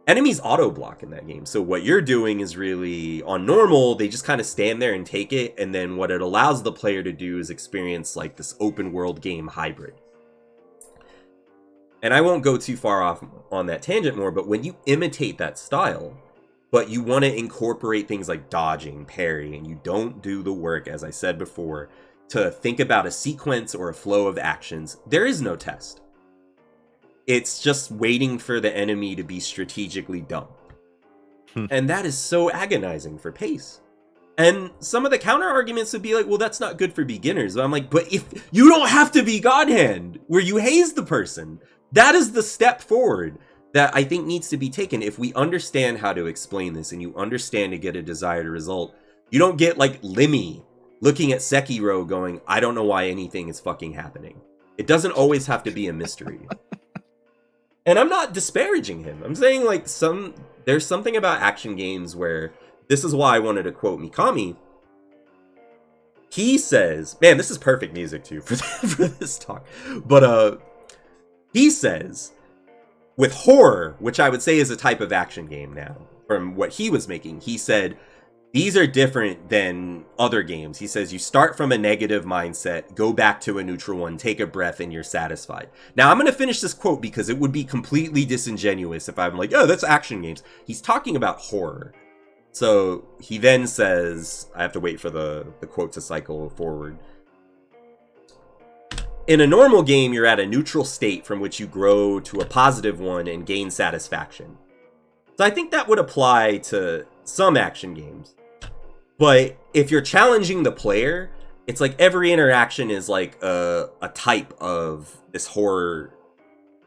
Enemies auto block in that game. So what you're doing is really, on normal, they just kind of stand there and take it. And then what it allows the player to do is experience like this open world game hybrid. And I won't go too far off on that tangent more, but when you imitate that style, but you want to incorporate things like dodging, parry, and you don't do the work, as I said before, to think about a sequence or a flow of actions, there is no test. It's just waiting for the enemy to be strategically dumb. And that is so agonizing for pace. And some of the counter arguments would be like, well, that's not good for beginners. But I'm like, but if you don't have to be God Hand, where you haze the person, that is the step forward. that I think needs to be taken. If we understand how to explain this and you understand to get a desired result, you don't get like Limmy looking at Sekiro going, I don't know why anything is fucking happening. It doesn't always have to be a mystery. And I'm not disparaging him. I'm saying like there's something about action games where, this is why I wanted to quote Mikami. He says, man, this is perfect music too for this talk. But he says, with horror, which I would say is a type of action game now, from what he was making, he said, these are different than other games. He says, you start from a negative mindset, go back to a neutral one, take a breath, and you're satisfied. Now, I'm going to finish this quote because it would be completely disingenuous if I'm like, oh, that's action games. He's talking about horror. So he then says, I have to wait for the quote to cycle forward. In a normal game, you're at a neutral state from which you grow to a positive one and gain satisfaction. So I think that would apply to some action games. But if you're challenging the player, it's like every interaction is like a type of this horror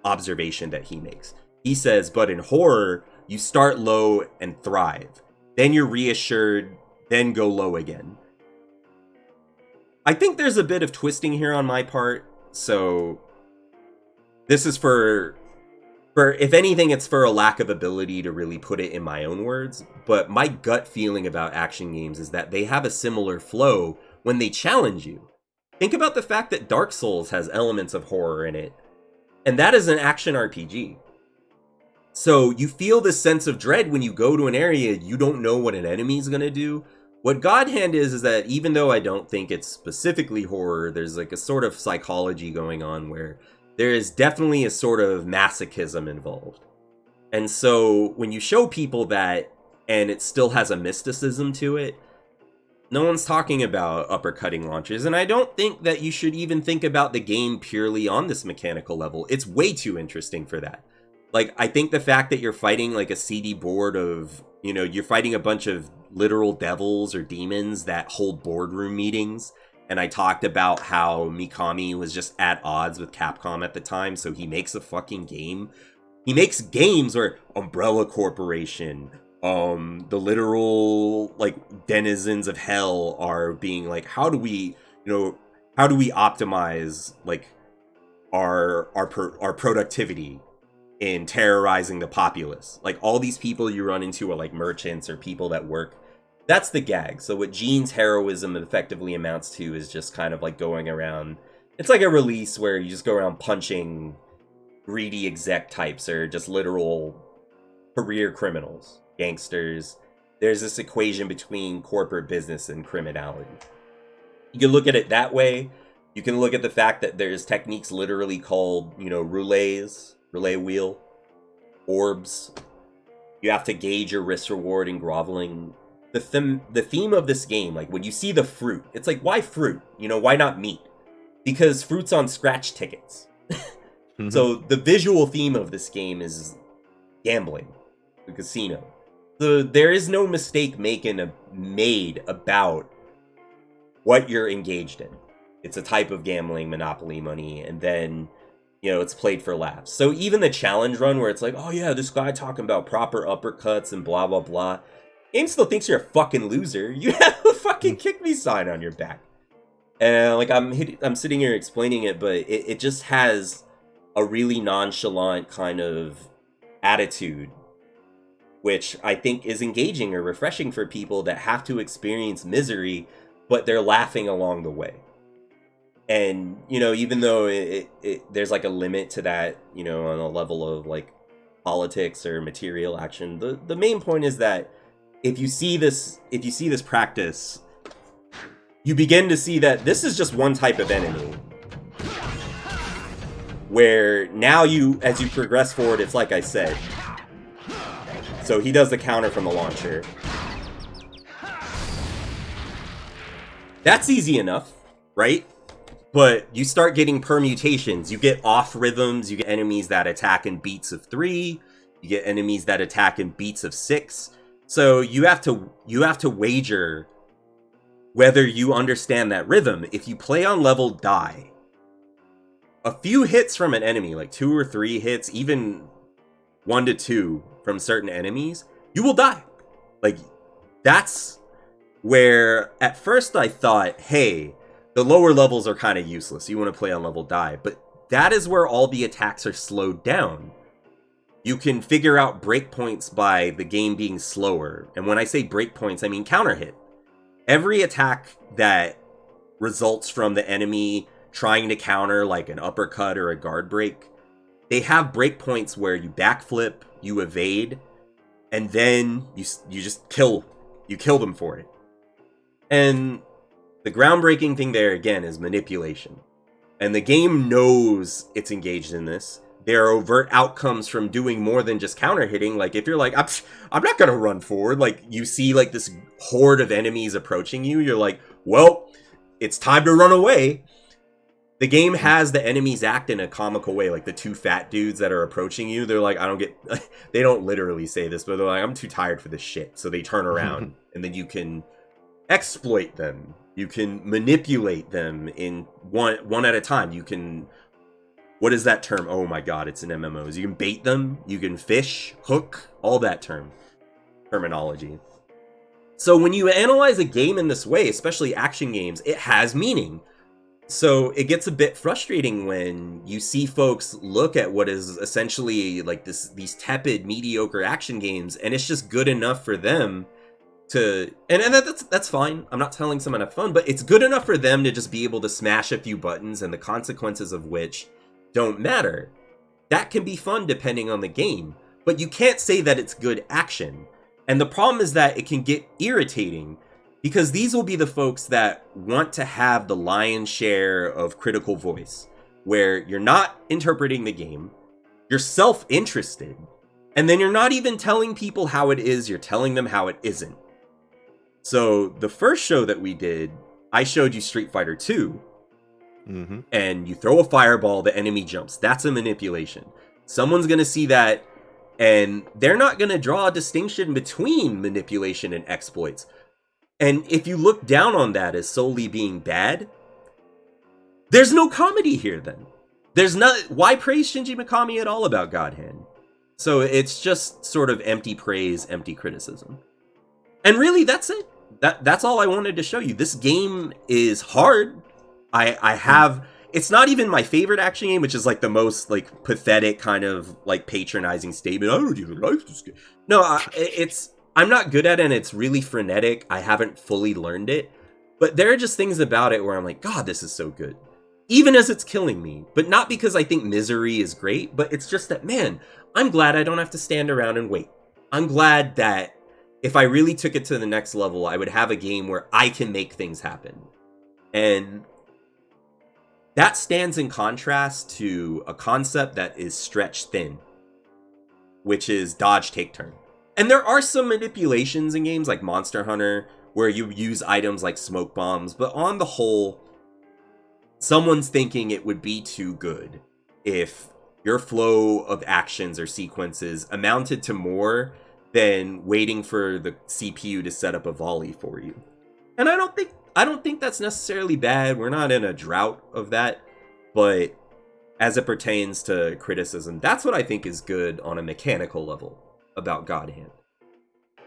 observation that he makes. He says, but in horror, you start low and thrive. Then you're reassured, then go low again. I think there's a bit of twisting here on my part, so this is for if anything, it's for a lack of ability to really put it in my own words, but my gut feeling about action games is that they have a similar flow when they challenge you. Think about the fact that Dark Souls has elements of horror in it, and that is an action RPG. So you feel this sense of dread when you go to an area you don't know what an enemy is going to do. What God Hand is that even though I don't think it's specifically horror, there's like a sort of psychology going on where there is definitely a sort of masochism involved. And so when you show people that and it still has a mysticism to it, no one's talking about uppercutting launches. And I don't think that you should even think about the game purely on this mechanical level. It's way too interesting for that. Like, I think the fact that you're fighting like a seedy board of, you're fighting a bunch of literal devils or demons that hold boardroom meetings. And I talked about how Mikami was just at odds with Capcom at the time, so he makes a fucking game. He makes games where Umbrella Corporation, the literal like denizens of hell are being like, how do we optimize like our productivity in terrorizing the populace? Like, all these people you run into are like merchants or people that work. That's the gag. So what Gene's heroism effectively amounts to is just kind of like going around. It's like a release where you just go around punching greedy exec types or just literal career criminals, gangsters. There's this equation between corporate business and criminality. You can look at it that way. You can look at the fact that there's techniques literally called, roulette wheel, orbs. You have to gauge your risk reward in groveling. The theme of this game, like when you see the fruit, it's like, why fruit? Why not meat? Because fruit's on scratch tickets. Mm-hmm. So the visual theme of this game is gambling, the casino. So there is no mistake made about what you're engaged in. It's a type of gambling, monopoly money, and then, it's played for laughs. So even the challenge run where it's like, oh yeah, this guy talking about proper uppercuts and blah, blah, blah. Game still thinks you're a fucking loser. You have a fucking kick me sign on your back. And like I'm sitting here explaining it, but it just has a really nonchalant kind of attitude, which I think is engaging or refreshing for people that have to experience misery, but they're laughing along the way. And, even though there's like a limit to that, on a level of like politics or material action, the main point is that if you see this practice, you begin to see that this is just one type of enemy. Where now as you progress forward, it's like I said. So he does the counter from the launcher. That's easy enough, right? But you start getting permutations. You get off rhythms. You get enemies that attack in beats of 3. You get enemies that attack in beats of 6. So you have to wager whether you understand that rhythm. If you play on level die, a few hits from an enemy, like 2 or 3 hits, even 1 to 2 from certain enemies, you will die. Like, that's where at first I thought, hey, the lower levels are kind of useless. You want to play on level die. But that is where all the attacks are slowed down. You can figure out breakpoints by the game being slower. And when I say breakpoints, I mean counter hit. Every attack that results from the enemy trying to counter like an uppercut or a guard break, they have breakpoints where you backflip, you evade, and then you just kill them for it. And the groundbreaking thing there again is manipulation. And the game knows it's engaged in this. There are overt outcomes from doing more than just counter hitting. Like if you're like, I'm not gonna run forward, like you see like this horde of enemies approaching you, you're like, well, it's time to run away. The game has the enemies act in a comical way, like the two fat dudes that are approaching you. They're like, they don't literally say this, but they're like, I'm too tired for this shit. So they turn around and then you can exploit them. You can manipulate them in one at a time. You can, what is that term? Oh my god, it's in MMOs. You can bait them, you can fish, hook, all that terminology. So when you analyze a game in this way, especially action games, it has meaning. So it gets a bit frustrating when you see folks look at what is essentially like these tepid, mediocre action games, and it's just good enough for them to, and that's fine. I'm not telling someone to have fun, but it's good enough for them to just be able to smash a few buttons and the consequences of which don't matter. That can be fun depending on the game, but you can't say that it's good action. And the problem is that it can get irritating because these will be the folks that want to have the lion's share of critical voice, where you're not interpreting the game, you're self-interested, and then you're not even telling people how it is, you're telling them how it isn't. So the first show that we did, I showed you Street Fighter 2, and you throw a fireball, the enemy jumps. That's a manipulation. Someone's gonna see that, and they're not gonna draw a distinction between manipulation and exploits. And if you look down on that as solely being bad, there's no comedy here then. There's not, why praise Shinji Mikami at all about God Hand? So it's just sort of empty praise, empty criticism. And really, that's it. That's all I wanted to show you. This game is hard. I have, it's not even my favorite action game, which is like the most like pathetic kind of like patronizing statement. I don't even like this game. No, I'm not good at it, and it's really frenetic. I haven't fully learned it. But there are just things about it where I'm like, God, this is so good. Even as it's killing me. But not because I think Misery is great, but it's just that, man, I'm glad I don't have to stand around and wait. I'm glad that if I really took it to the next level, I would have a game where I can make things happen. And that stands in contrast to a concept that is stretched thin, which is dodge, take, turn. And there are some manipulations in games like Monster Hunter where you use items like smoke bombs, but on the whole, someone's thinking it would be too good if your flow of actions or sequences amounted to more than waiting for the CPU to set up a volley for you. And I don't think that's necessarily bad. We're not in a drought of that, but as it pertains to criticism, that's what I think is good on a mechanical level about God Hand.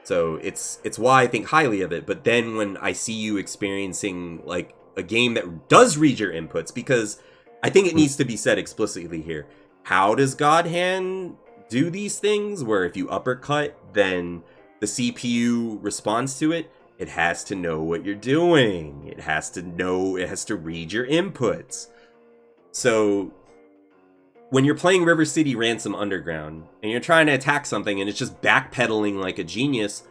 So it's why I think highly of it. But then when I see you experiencing like a game that does read your inputs, because I think it needs to be said explicitly here, how does God Hand do these things where if you uppercut, then the CPU responds to it? It has to know what you're doing. It has to read your inputs. So when you're playing River City Ransom Underground and you're trying to attack something and it's just backpedaling like a genius,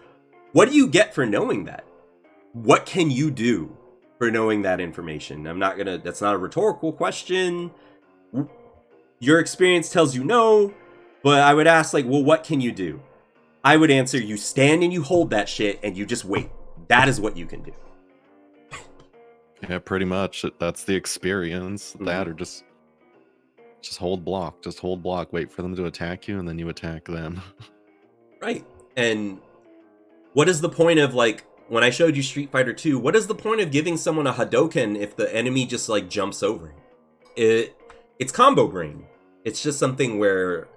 what do you get for knowing that? What can you do for knowing that information? That's not a rhetorical question. Your experience tells you no, but I would ask like, well, what can you do? I would answer, you stand and you hold that shit and you just wait. That is what you can do. Yeah, pretty much. That's the experience. That or just hold block. Just hold block. Wait for them to attack you, and then you attack them. Right. And what is the point of, like, when I showed you Street Fighter 2, what is the point of giving someone a Hadouken if the enemy just, like, jumps over it? It's combo brain. It's just something where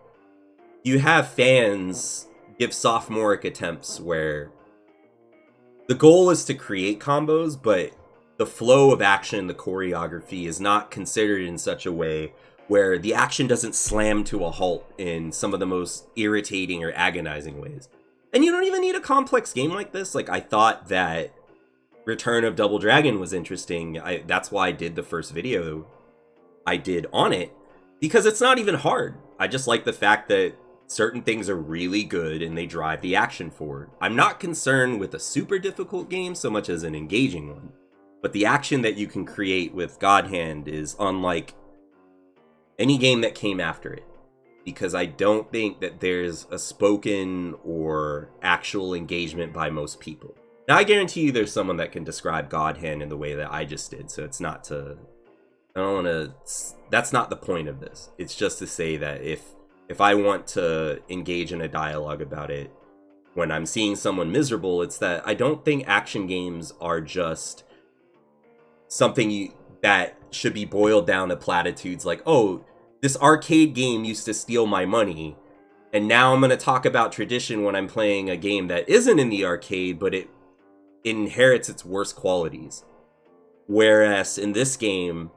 you have fans give sophomoric attempts where the goal is to create combos, but the flow of action, the choreography is not considered in such a way where the action doesn't slam to a halt in some of the most irritating or agonizing ways. And you don't even need a complex game like this. Like, I thought that Return of Double Dragon was interesting. That's why I did the first video I did on it, because it's not even hard. I just like the fact that certain things are really good and they drive the action forward. I'm not concerned with a super difficult game so much as an engaging one. But the action that you can create with God Hand is unlike any game that came after it. Because I don't think that there's a spoken or actual engagement by most people. Now, I guarantee you there's someone that can describe God Hand in the way that I just did, so it's not to... I don't want to... That's not the point of this. It's just to say that if I want to engage in a dialogue about it, when I'm seeing someone miserable, it's that I don't think action games are just something that should be boiled down to platitudes like, oh, this arcade game used to steal my money, and now I'm going to talk about tradition when I'm playing a game that isn't in the arcade, but it inherits its worst qualities. Whereas in this game,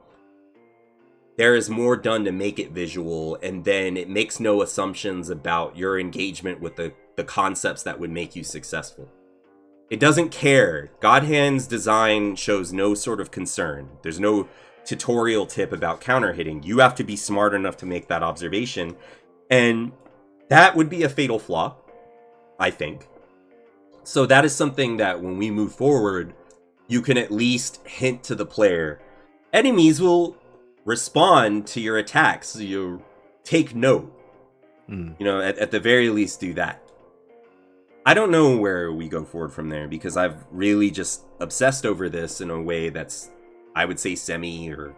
there is more done to make it visual, and then it makes no assumptions about your engagement with the concepts that would make you successful. It doesn't care. God Hand's design shows no sort of concern. There's no tutorial tip about counter hitting. You have to be smart enough to make that observation, and that would be a fatal flaw, I think. So that is something that when we move forward, you can at least hint to the player. Enemies will respond to your attacks, so you take note. You know, at the very least do that. I don't know where we go forward from there, because I've really just obsessed over this in a way that's, I would say, semi or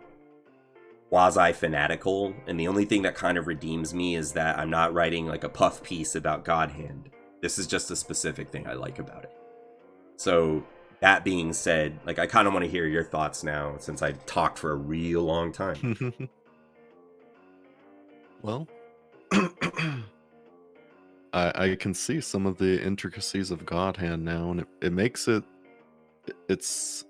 quasi-fanatical, and the only thing that kind of redeems me is that I'm not writing like a puff piece about God Hand. This is just a specific thing I like about it. So, that being said, like, I kind of want to hear your thoughts now, since I talked for a real long time. Well, I can see some of the intricacies of God Hand now, and it makes it's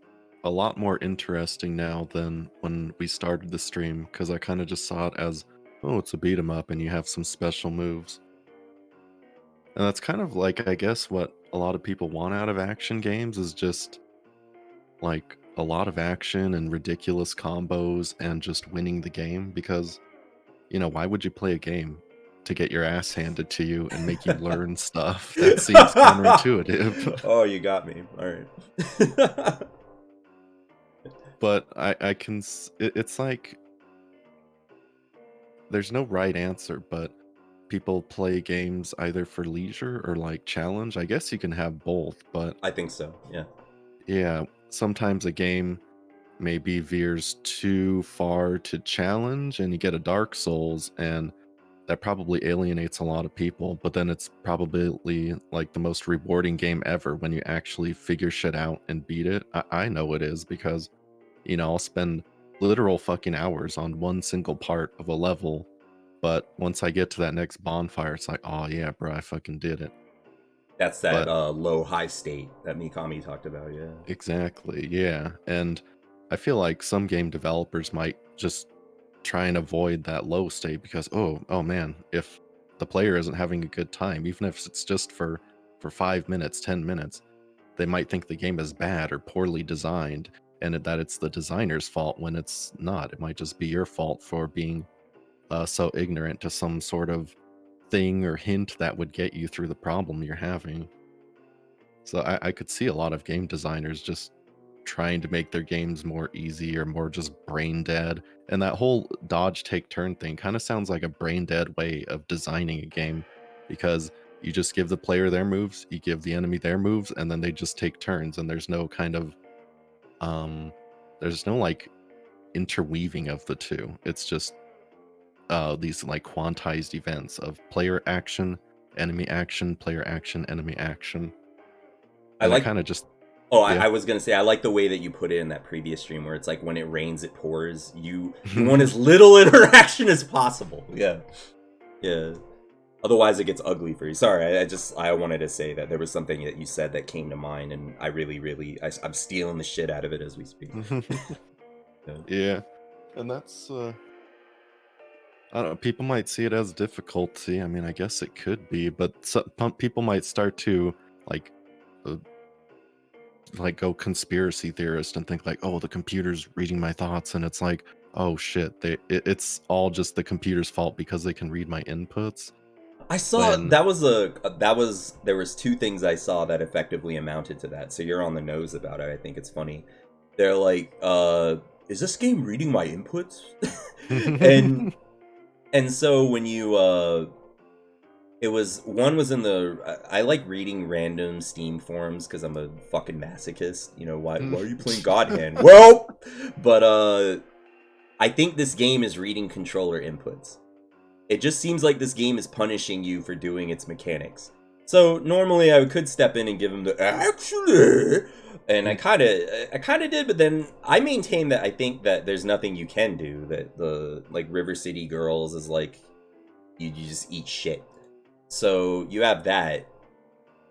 a lot more interesting now than when we started the stream, because I kind of just saw it as, oh, it's a beat 'em up and you have some special moves. And that's kind of like, I guess, what a lot of people want out of action games is just like a lot of action and ridiculous combos and just winning the game, because, you know, why would you play a game to get your ass handed to you and make you learn stuff? That seems counterintuitive. Oh, you got me. All right. But I can, it's like, there's no right answer, but people play games either for leisure or like challenge. I guess you can have both, but I think so, yeah. yeah, sometimes a game maybe veers too far to challenge and you get a Dark Souls, and that probably alienates a lot of people, but then it's probably like the most rewarding game ever when you actually figure shit out and beat it. I know it is, because, you know, I'll spend literal fucking hours on one single part of a level, but once I get to that next bonfire, it's like, oh yeah, bro, I fucking did it. That's that low-high state that Mikami talked about, yeah. Exactly, yeah. And I feel like some game developers might just try and avoid that low state, because, oh man, if the player isn't having a good time, even if it's just for 5 minutes, 10 minutes, they might think the game is bad or poorly designed, and that it's the designer's fault when it's not. It might just be your fault for being so ignorant to some sort of thing or hint that would get you through the problem you're having. So I could see a lot of game designers just trying to make their games more easy or more just brain dead. And that whole dodge, take, turn thing kind of sounds like a brain dead way of designing a game, because you just give the player their moves, you give the enemy their moves, and then they just take turns, and there's no kind of there's no like interweaving of the two. It's just these like quantized events of player action, enemy action, player action, enemy action. I And like kind of just Oh, yeah. I was gonna say, I like the way that you put it in that previous stream, where it's like when it rains, it pours. You want as little interaction as possible. Yeah, yeah. Otherwise, it gets ugly for you. Sorry, I wanted to say that there was something that you said that came to mind, and I really, I'm stealing the shit out of it as we speak. Yeah, and that's I don't know. People might see it as difficulty. I mean, I guess it could be, but people might start to like, uh, like go conspiracy theorist and think like, oh, the computer's reading my thoughts, and it's like, oh shit, it's all just the computer's fault because they can read my inputs. I saw there was two things I saw that effectively amounted to that. So you're on the nose about it. I think it's funny. They're like, is this game reading my inputs? and so when you one was in the I like reading random Steam forums because I'm a fucking masochist. You know, why are you playing God Hand? Well, but I think this game is reading controller inputs. It just seems like this game is punishing you for doing its mechanics. So normally I could step in and give him the actually, and I kind of did, but then I maintain that I think that there's nothing you can do. That the like River City Girls is like you just eat shit. So you have that,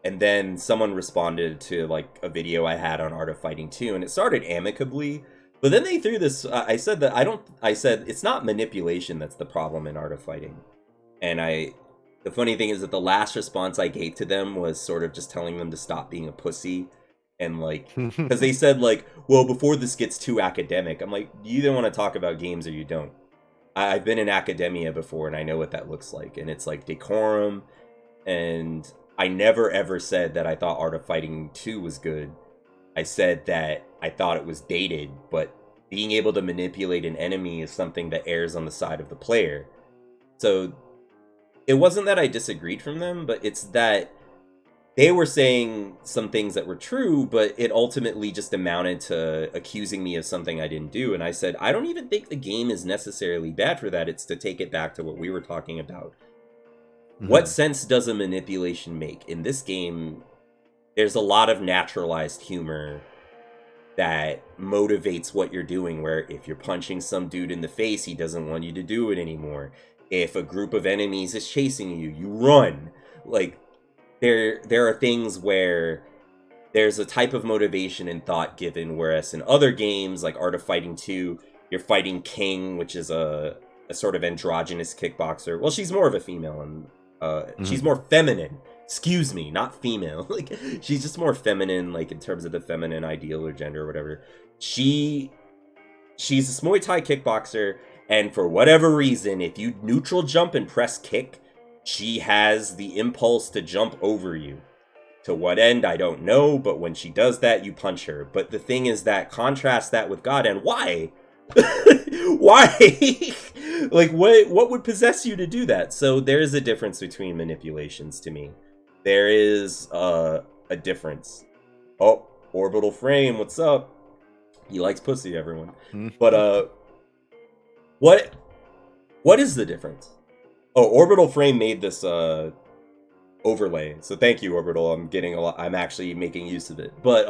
and then someone responded to like a video I had on Art of Fighting 2, and it started amicably. But then they threw this, I said it's not manipulation that's the problem in Art of Fighting. And the funny thing is that the last response I gave to them was sort of just telling them to stop being a pussy. And like, because they said like, well, before this gets too academic, I'm like, you either want to talk about games or you don't. I've been in academia before and I know what that looks like. And it's like decorum. And I never ever said that I thought Art of Fighting 2 was good. I said that I thought it was dated, but being able to manipulate an enemy is something that errs on the side of the player. So it wasn't that I disagreed from them, but it's that they were saying some things that were true, but it ultimately just amounted to accusing me of something I didn't do. And I said, I don't even think the game is necessarily bad for that. It's to take it back to what we were talking about. Mm-hmm. What sense does a manipulation make? In this game, there's a lot of naturalized humor that motivates what you're doing, where if you're punching some dude in the face, he doesn't want you to do it anymore. If a group of enemies is chasing you, you run. Like, there are things where there's a type of motivation and thought given, whereas in other games, like Art of Fighting 2, you're fighting King, which is a sort of androgynous kickboxer. Well, she's more of a female, and she's more feminine. Excuse me, not female. Like, she's just more feminine, like in terms of the feminine ideal or gender or whatever. She's a Muay Thai kickboxer, and for whatever reason, if you neutral jump and press kick, she has the impulse to jump over you. To what end, I don't know, but when she does that, you punch her. But the thing is that, contrast that with God, and why? Why? Like, what would possess you to do that? So there is a difference between manipulations to me. There is a difference. Oh, Orbital Frame, what's up? He likes pussy, everyone. But what is the difference? Oh, Orbital Frame made this overlay. So thank you, Orbital. I'm actually making use of it. But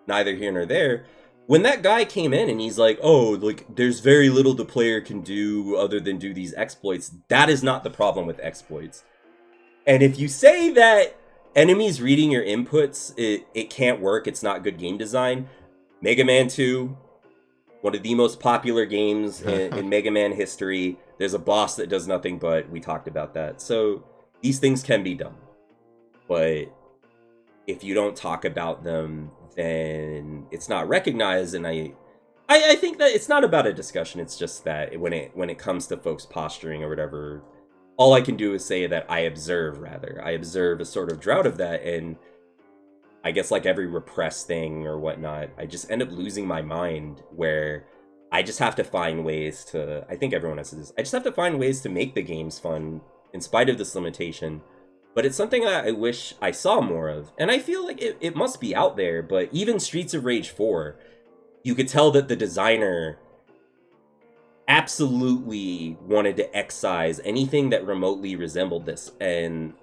neither here nor there. When that guy came in and he's like, oh, like, there's very little the player can do other than do these exploits, that is not the problem with exploits. And if you say that enemies reading your inputs, it can't work, it's not good game design, Mega Man 2, one of the most popular games in Mega Man history, there's a boss that does nothing but, we talked about that. So these things can be done. But if you don't talk about them, then it's not recognized. And I think that it's not about a discussion, it's just that when it comes to folks posturing or whatever, all I can do is say that I observe a sort of drought of that, and I guess like every repressed thing or whatnot, I just end up losing my mind, where I just have to find ways to, I think everyone has this, I just have to find ways to make the games fun in spite of this limitation. But it's something I wish I saw more of, and I feel like it must be out there, but even Streets of Rage 4, you could tell that the designer absolutely wanted to excise anything that remotely resembled this, and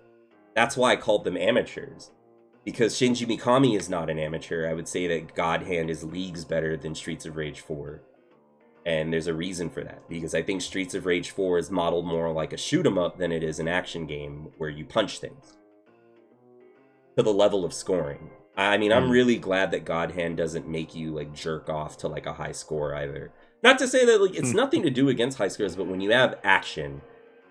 that's why I called them amateurs. Because Shinji Mikami is not an amateur. I would say that God Hand is leagues better than Streets of Rage 4. And there's a reason for that, because I think Streets of Rage 4 is modeled more like a shoot 'em up than it is an action game where you punch things to the level of scoring. I mean, I'm really glad that God Hand doesn't make you like jerk off to like a high score either. Not to say that like it's nothing to do against high scores, but when you have action,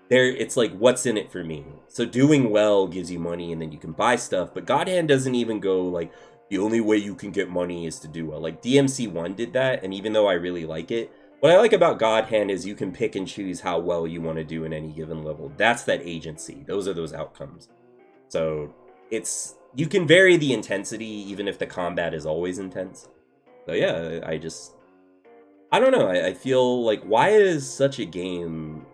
it's like, what's in it for me? So doing well gives you money and then you can buy stuff, but God Hand doesn't even go like, the only way you can get money is to do well. Like DMC1 did that, and even though I really like it, what I like about God Hand is you can pick and choose how well you want to do in any given level. That's that agency. Those are those outcomes. So you can vary the intensity even if the combat is always intense. So yeah, I don't know. I feel like, why is such a game,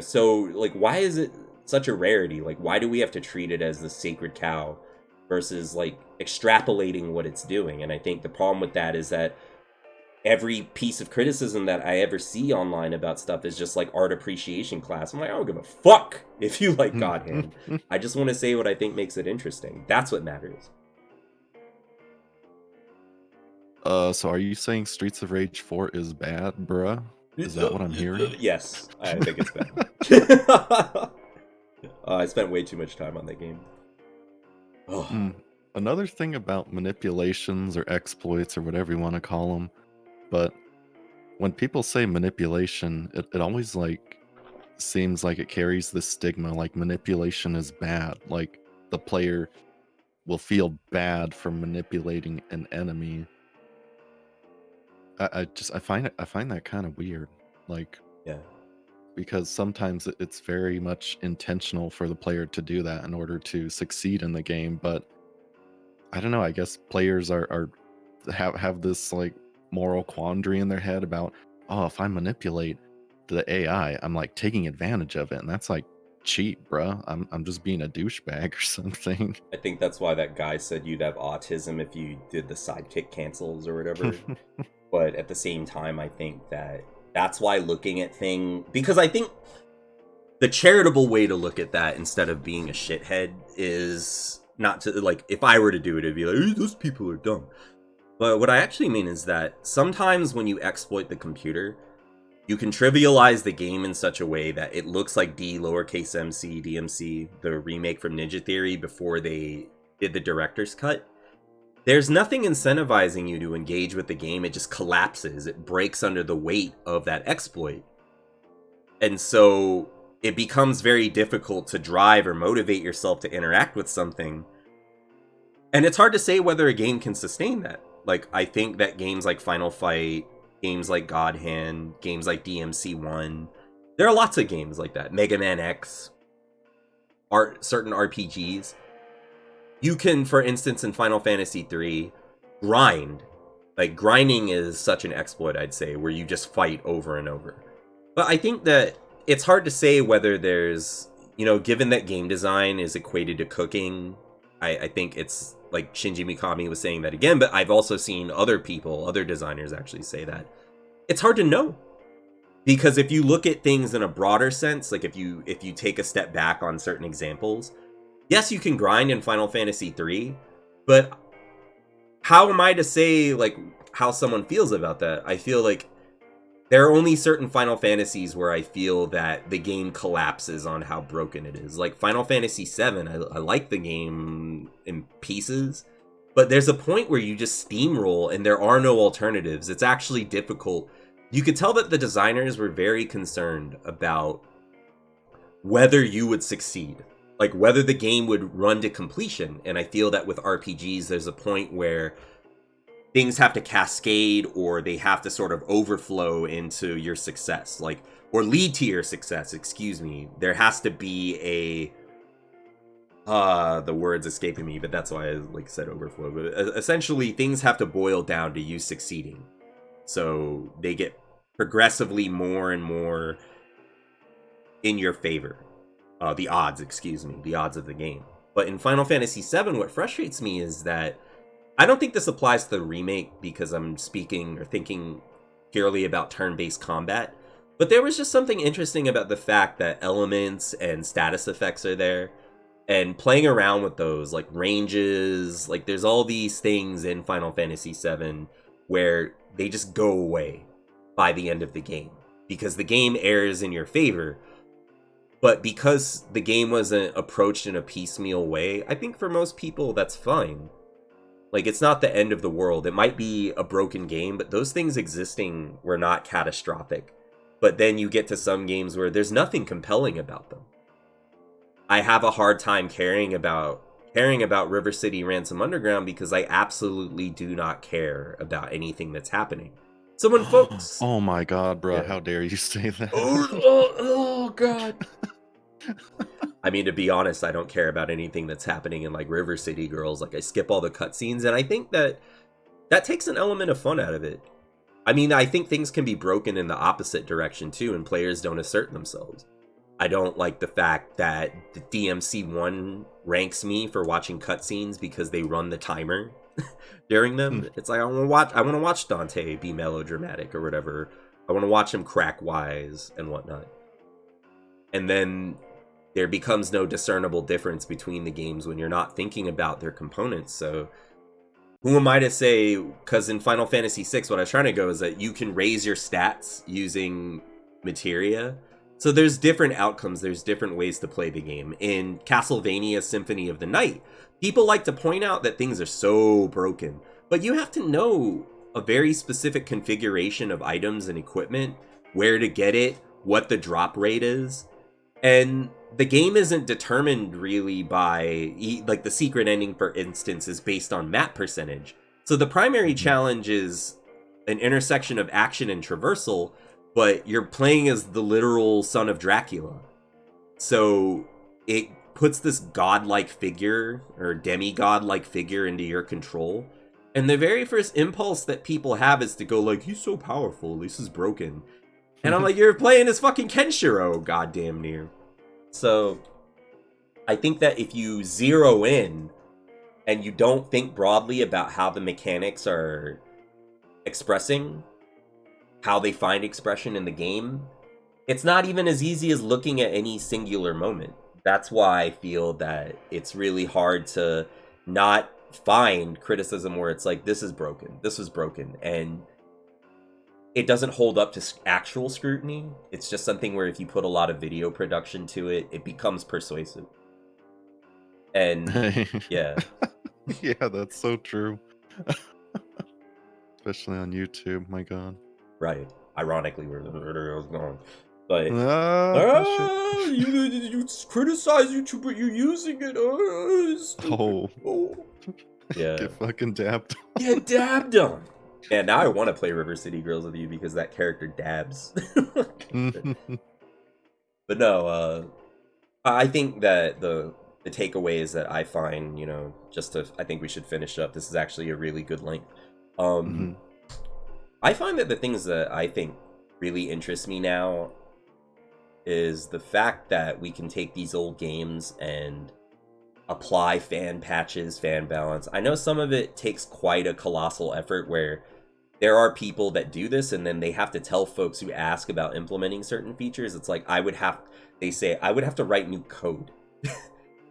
so like, why is it such a rarity? Like, why do we have to treat it as the sacred cow versus like extrapolating what it's doing? And I think the problem with that is that every piece of criticism that I ever see online about stuff is just like art appreciation class. I'm like, I don't give a fuck if you like God Hand. I just want to say what I think makes it interesting. That's what matters. So are you saying Streets of Rage 4 is bad, bruh? Is that what I'm hearing? Yes, I think it's bad. I spent way too much time on that game. Another thing about manipulations or exploits or whatever you want to call them, but when people say manipulation, it always like seems like it carries this stigma, like manipulation is bad, like the player will feel bad for manipulating an enemy. I find that kind of weird, like, Yeah. because sometimes it's very much intentional for the player to do that in order to succeed in the game. But I don't know, I guess players have this like moral quandary in their head about, oh, if I manipulate the AI, I'm like taking advantage of it, and that's like cheap, bruh. I'm just being a douchebag or something. I think that's why that guy said you'd have autism if you did the sidekick cancels or whatever. But at the same time, I think that's why looking at because I think the charitable way to look at that instead of being a shithead is not to, like, if I were to do it, it'd be like, hey, those people are dumb. But what I actually mean is that sometimes when you exploit the computer, you can trivialize the game in such a way that it looks like lowercase DMC, the remake from Ninja Theory before they did the director's cut. There's nothing incentivizing you to engage with the game. It just collapses. It breaks under the weight of that exploit. And so it becomes very difficult to drive or motivate yourself to interact with something. And it's hard to say whether a game can sustain that. Like, I think that games like Final Fight, games like God Hand, games like DMC1, there are lots of games like that. Mega Man X, certain RPGs. You can, for instance, in Final Fantasy III, grind. Like, grinding is such an exploit, I'd say, where you just fight over and over. But I think that it's hard to say whether there's, given that game design is equated to cooking, I think it's, like Shinji Mikami was saying that again, but I've also seen other designers actually say that. It's hard to know. Because if you look at things in a broader sense, like if you take a step back on certain examples, yes, you can grind in Final Fantasy III, but how am I to say, like, how someone feels about that? I feel like there are only certain Final Fantasies where I feel that the game collapses on how broken it is. Like Final Fantasy VII, I like the game in pieces, but there's a point where you just steamroll and there are no alternatives. It's actually difficult. You could tell that the designers were very concerned about whether you would succeed. Like, whether the game would run to completion. And I feel that with RPGs, there's a point where things have to cascade or they have to sort of overflow into your success. Like, or lead to your success, excuse me. There has to be the word's escaping me, but that's why I said overflow. But essentially, things have to boil down to you succeeding. So they get progressively more and more in your favor. The odds of the game. But in Final Fantasy VII, what frustrates me is that I don't think this applies to the remake because I'm speaking or thinking purely about turn-based combat. But there was just something interesting about the fact that elements and status effects are there. And playing around with those, like ranges, like there's all these things in Final Fantasy VII where they just go away. by the end of the game, because the game errs in your favor. But because the game wasn't approached in a piecemeal way, I think for most people that's fine. Like, it's not the end of the world. It might be a broken game, but those things existing were not catastrophic. But then you get to some games where there's nothing compelling about them. I have a hard time caring about River City Ransom Underground because I absolutely do not care about anything that's happening. So when folks... Oh my god, bro, Yeah. how dare you say that? oh god. I mean, to be honest, I don't care about anything that's happening in like River City Girls. Like, I skip all the cutscenes, and I think that takes an element of fun out of it. I mean, I think things can be broken in the opposite direction too, and players don't assert themselves. I don't like the fact that the DMC1 ranks me for watching cutscenes because they run the timer during them. It's like, I want to watch Dante be melodramatic or whatever. I want to watch him crack wise and whatnot. And then there becomes no discernible difference between the games when you're not thinking about their components. So who am I to say? Because in Final Fantasy VI, what I was trying to go is that you can raise your stats using materia. So there's different outcomes. There's different ways to play the game. In Castlevania Symphony of the Night, people like to point out that things are so broken. But you have to know a very specific configuration of items and equipment, where to get it, what the drop rate is. And the game isn't determined really by, like, the secret ending, for instance, is based on map percentage. So the primary challenge is an intersection of action and traversal, but you're playing as the literal son of Dracula. So it puts this godlike figure, or demigod-like figure, into your control. And the very first impulse that people have is to go like, he's so powerful, this is broken. And I'm like, you're playing as fucking Kenshiro, goddamn near. So I think that if you zero in and you don't think broadly about how the mechanics are expressing, how they find expression in the game, it's not even as easy as looking at any singular moment. That's why I feel that it's really hard to not find criticism where it's like, this is broken, this was broken, and it doesn't hold up to actual scrutiny. It's just something where if you put a lot of video production to it, it becomes persuasive. And yeah. Yeah, that's so true. Especially on YouTube, my god. Right. Ironically, where the murder was going. But you criticize YouTube, but you're using it. Yeah. Get fucking dabbed. Get dabbed on. Yeah, now I want to play River City Girls with you because that character dabs. But no, I think that the takeaways that I find, you know, I think we should finish up. This is actually a really good length. I find that the things that I think really interest me now is the fact that we can take these old games and apply fan patches, fan balance. I know some of it takes quite a colossal effort where there are people that do this and then they have to tell folks who ask about implementing certain features. It's like, I would have to write new code.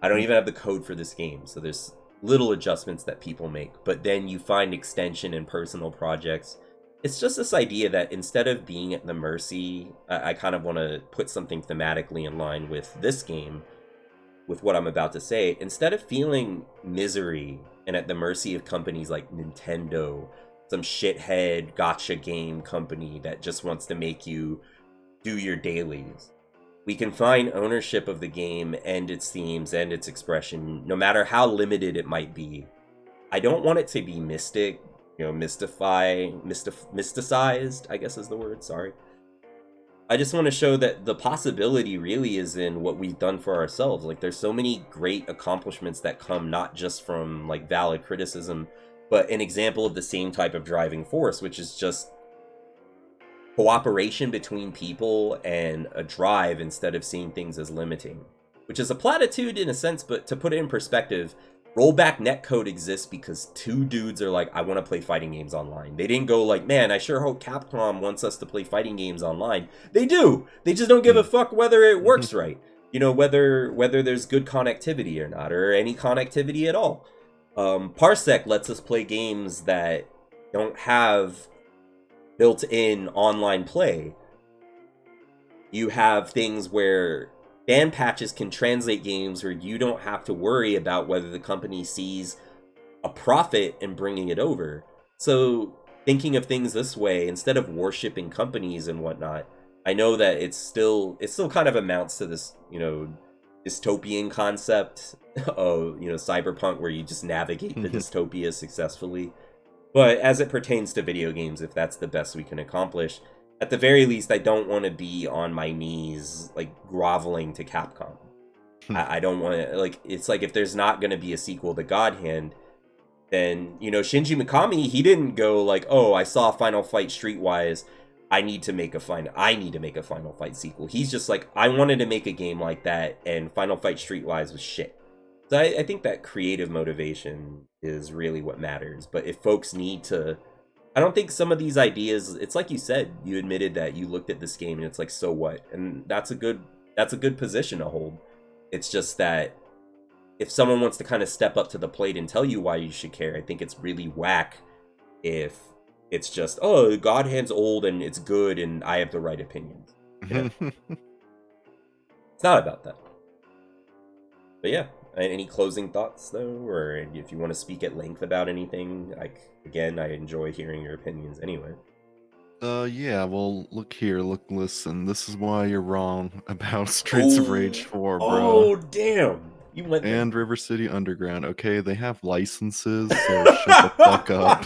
I don't even have the code for this game. So there's little adjustments that people make, but then you find extension in personal projects. It's just this idea that instead of being at the mercy, I kind of want to put something thematically in line with this game, with what I'm about to say. Instead of feeling misery and at the mercy of companies like Nintendo, some shithead gotcha game company that just wants to make you do your dailies, we can find ownership of the game and its themes and its expression, no matter how limited it might be. I don't want it to be mystic, you know, mysticized, I guess is the word, sorry. I just want to show that the possibility really is in what we've done for ourselves. Like, there's so many great accomplishments that come not just from, like, valid criticism, but an example of the same type of driving force, which is just cooperation between people and a drive instead of seeing things as limiting. Which is a platitude in a sense, but to put it in perspective, rollback netcode exists because two dudes are like, I want to play fighting games online. They didn't go like, man, I sure hope Capcom wants us to play fighting games online. They do! They just don't give a fuck whether it works right. You know, whether there's good connectivity or not, or any connectivity at all. Parsec lets us play games that don't have built-in online play. You have things where fan patches can translate games where you don't have to worry about whether the company sees a profit in bringing it over. So thinking of things this way, instead of worshiping companies and whatnot, I know that it still kind of amounts to this, dystopian concept of, cyberpunk, where you just navigate the dystopia successfully. But as it pertains to video games, if that's the best we can accomplish, at the very least, I don't want to be on my knees, like, groveling to Capcom. I don't want to, it's like, if there's not going to be a sequel to God Hand, then, Shinji Mikami, he didn't go like, oh, I saw Final Fight Streetwise, I need to make a Final Fight sequel. He's just like, I wanted to make a game like that, and Final Fight Streetwise was shit. So I think that creative motivation is really what matters. But if folks need to, I don't think some of these ideas, it's like you said, you admitted that you looked at this game and it's like, so what? And that's a good position to hold. It's just that if someone wants to kind of step up to the plate and tell you why you should care, I think it's really whack if it's just, oh, God Hand's old and it's good and I have the right opinions. It's not about that. But yeah, any closing thoughts though? Or if you want to speak at length about anything, again, I enjoy hearing your opinions anyway. Yeah, well, listen, this is why you're wrong about Streets of Rage 4, bro. Oh, damn. You went there. And River City Underground, okay? They have licenses, so shut the fuck up.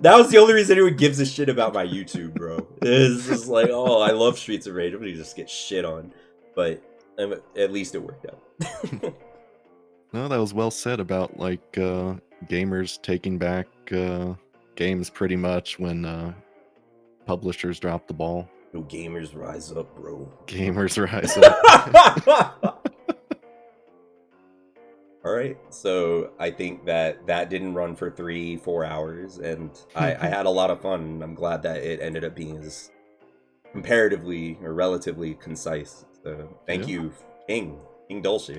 That was the only reason anyone gives a shit about my YouTube, bro. It's just like, oh, I love Streets of Rage. I'm gonna just get shit on. But at least it worked out. No, that was well said about, gamers taking back games pretty much when publishers drop the ball. No, gamers rise up, bro. Gamers rise up. All right, so I think that didn't run for 3-4 hours, and I had a lot of fun. I'm glad that it ended up being as comparatively or relatively concise. So thank you, King Dulce.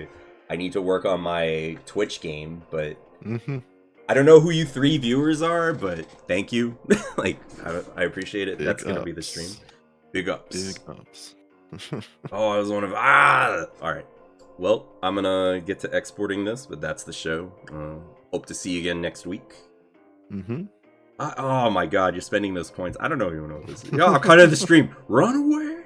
I need to work on my Twitch game, but I don't know who you 3 viewers are, but thank you. I appreciate it. That's gonna be the stream. Big ups. Big ups. Oh, I was one of all right. Well, I'm gonna get to exporting this, but that's the show. Hope to see you again next week. Oh my god, you're spending those points. I don't even know what this is. Yo, I'll cut out the stream. Run away!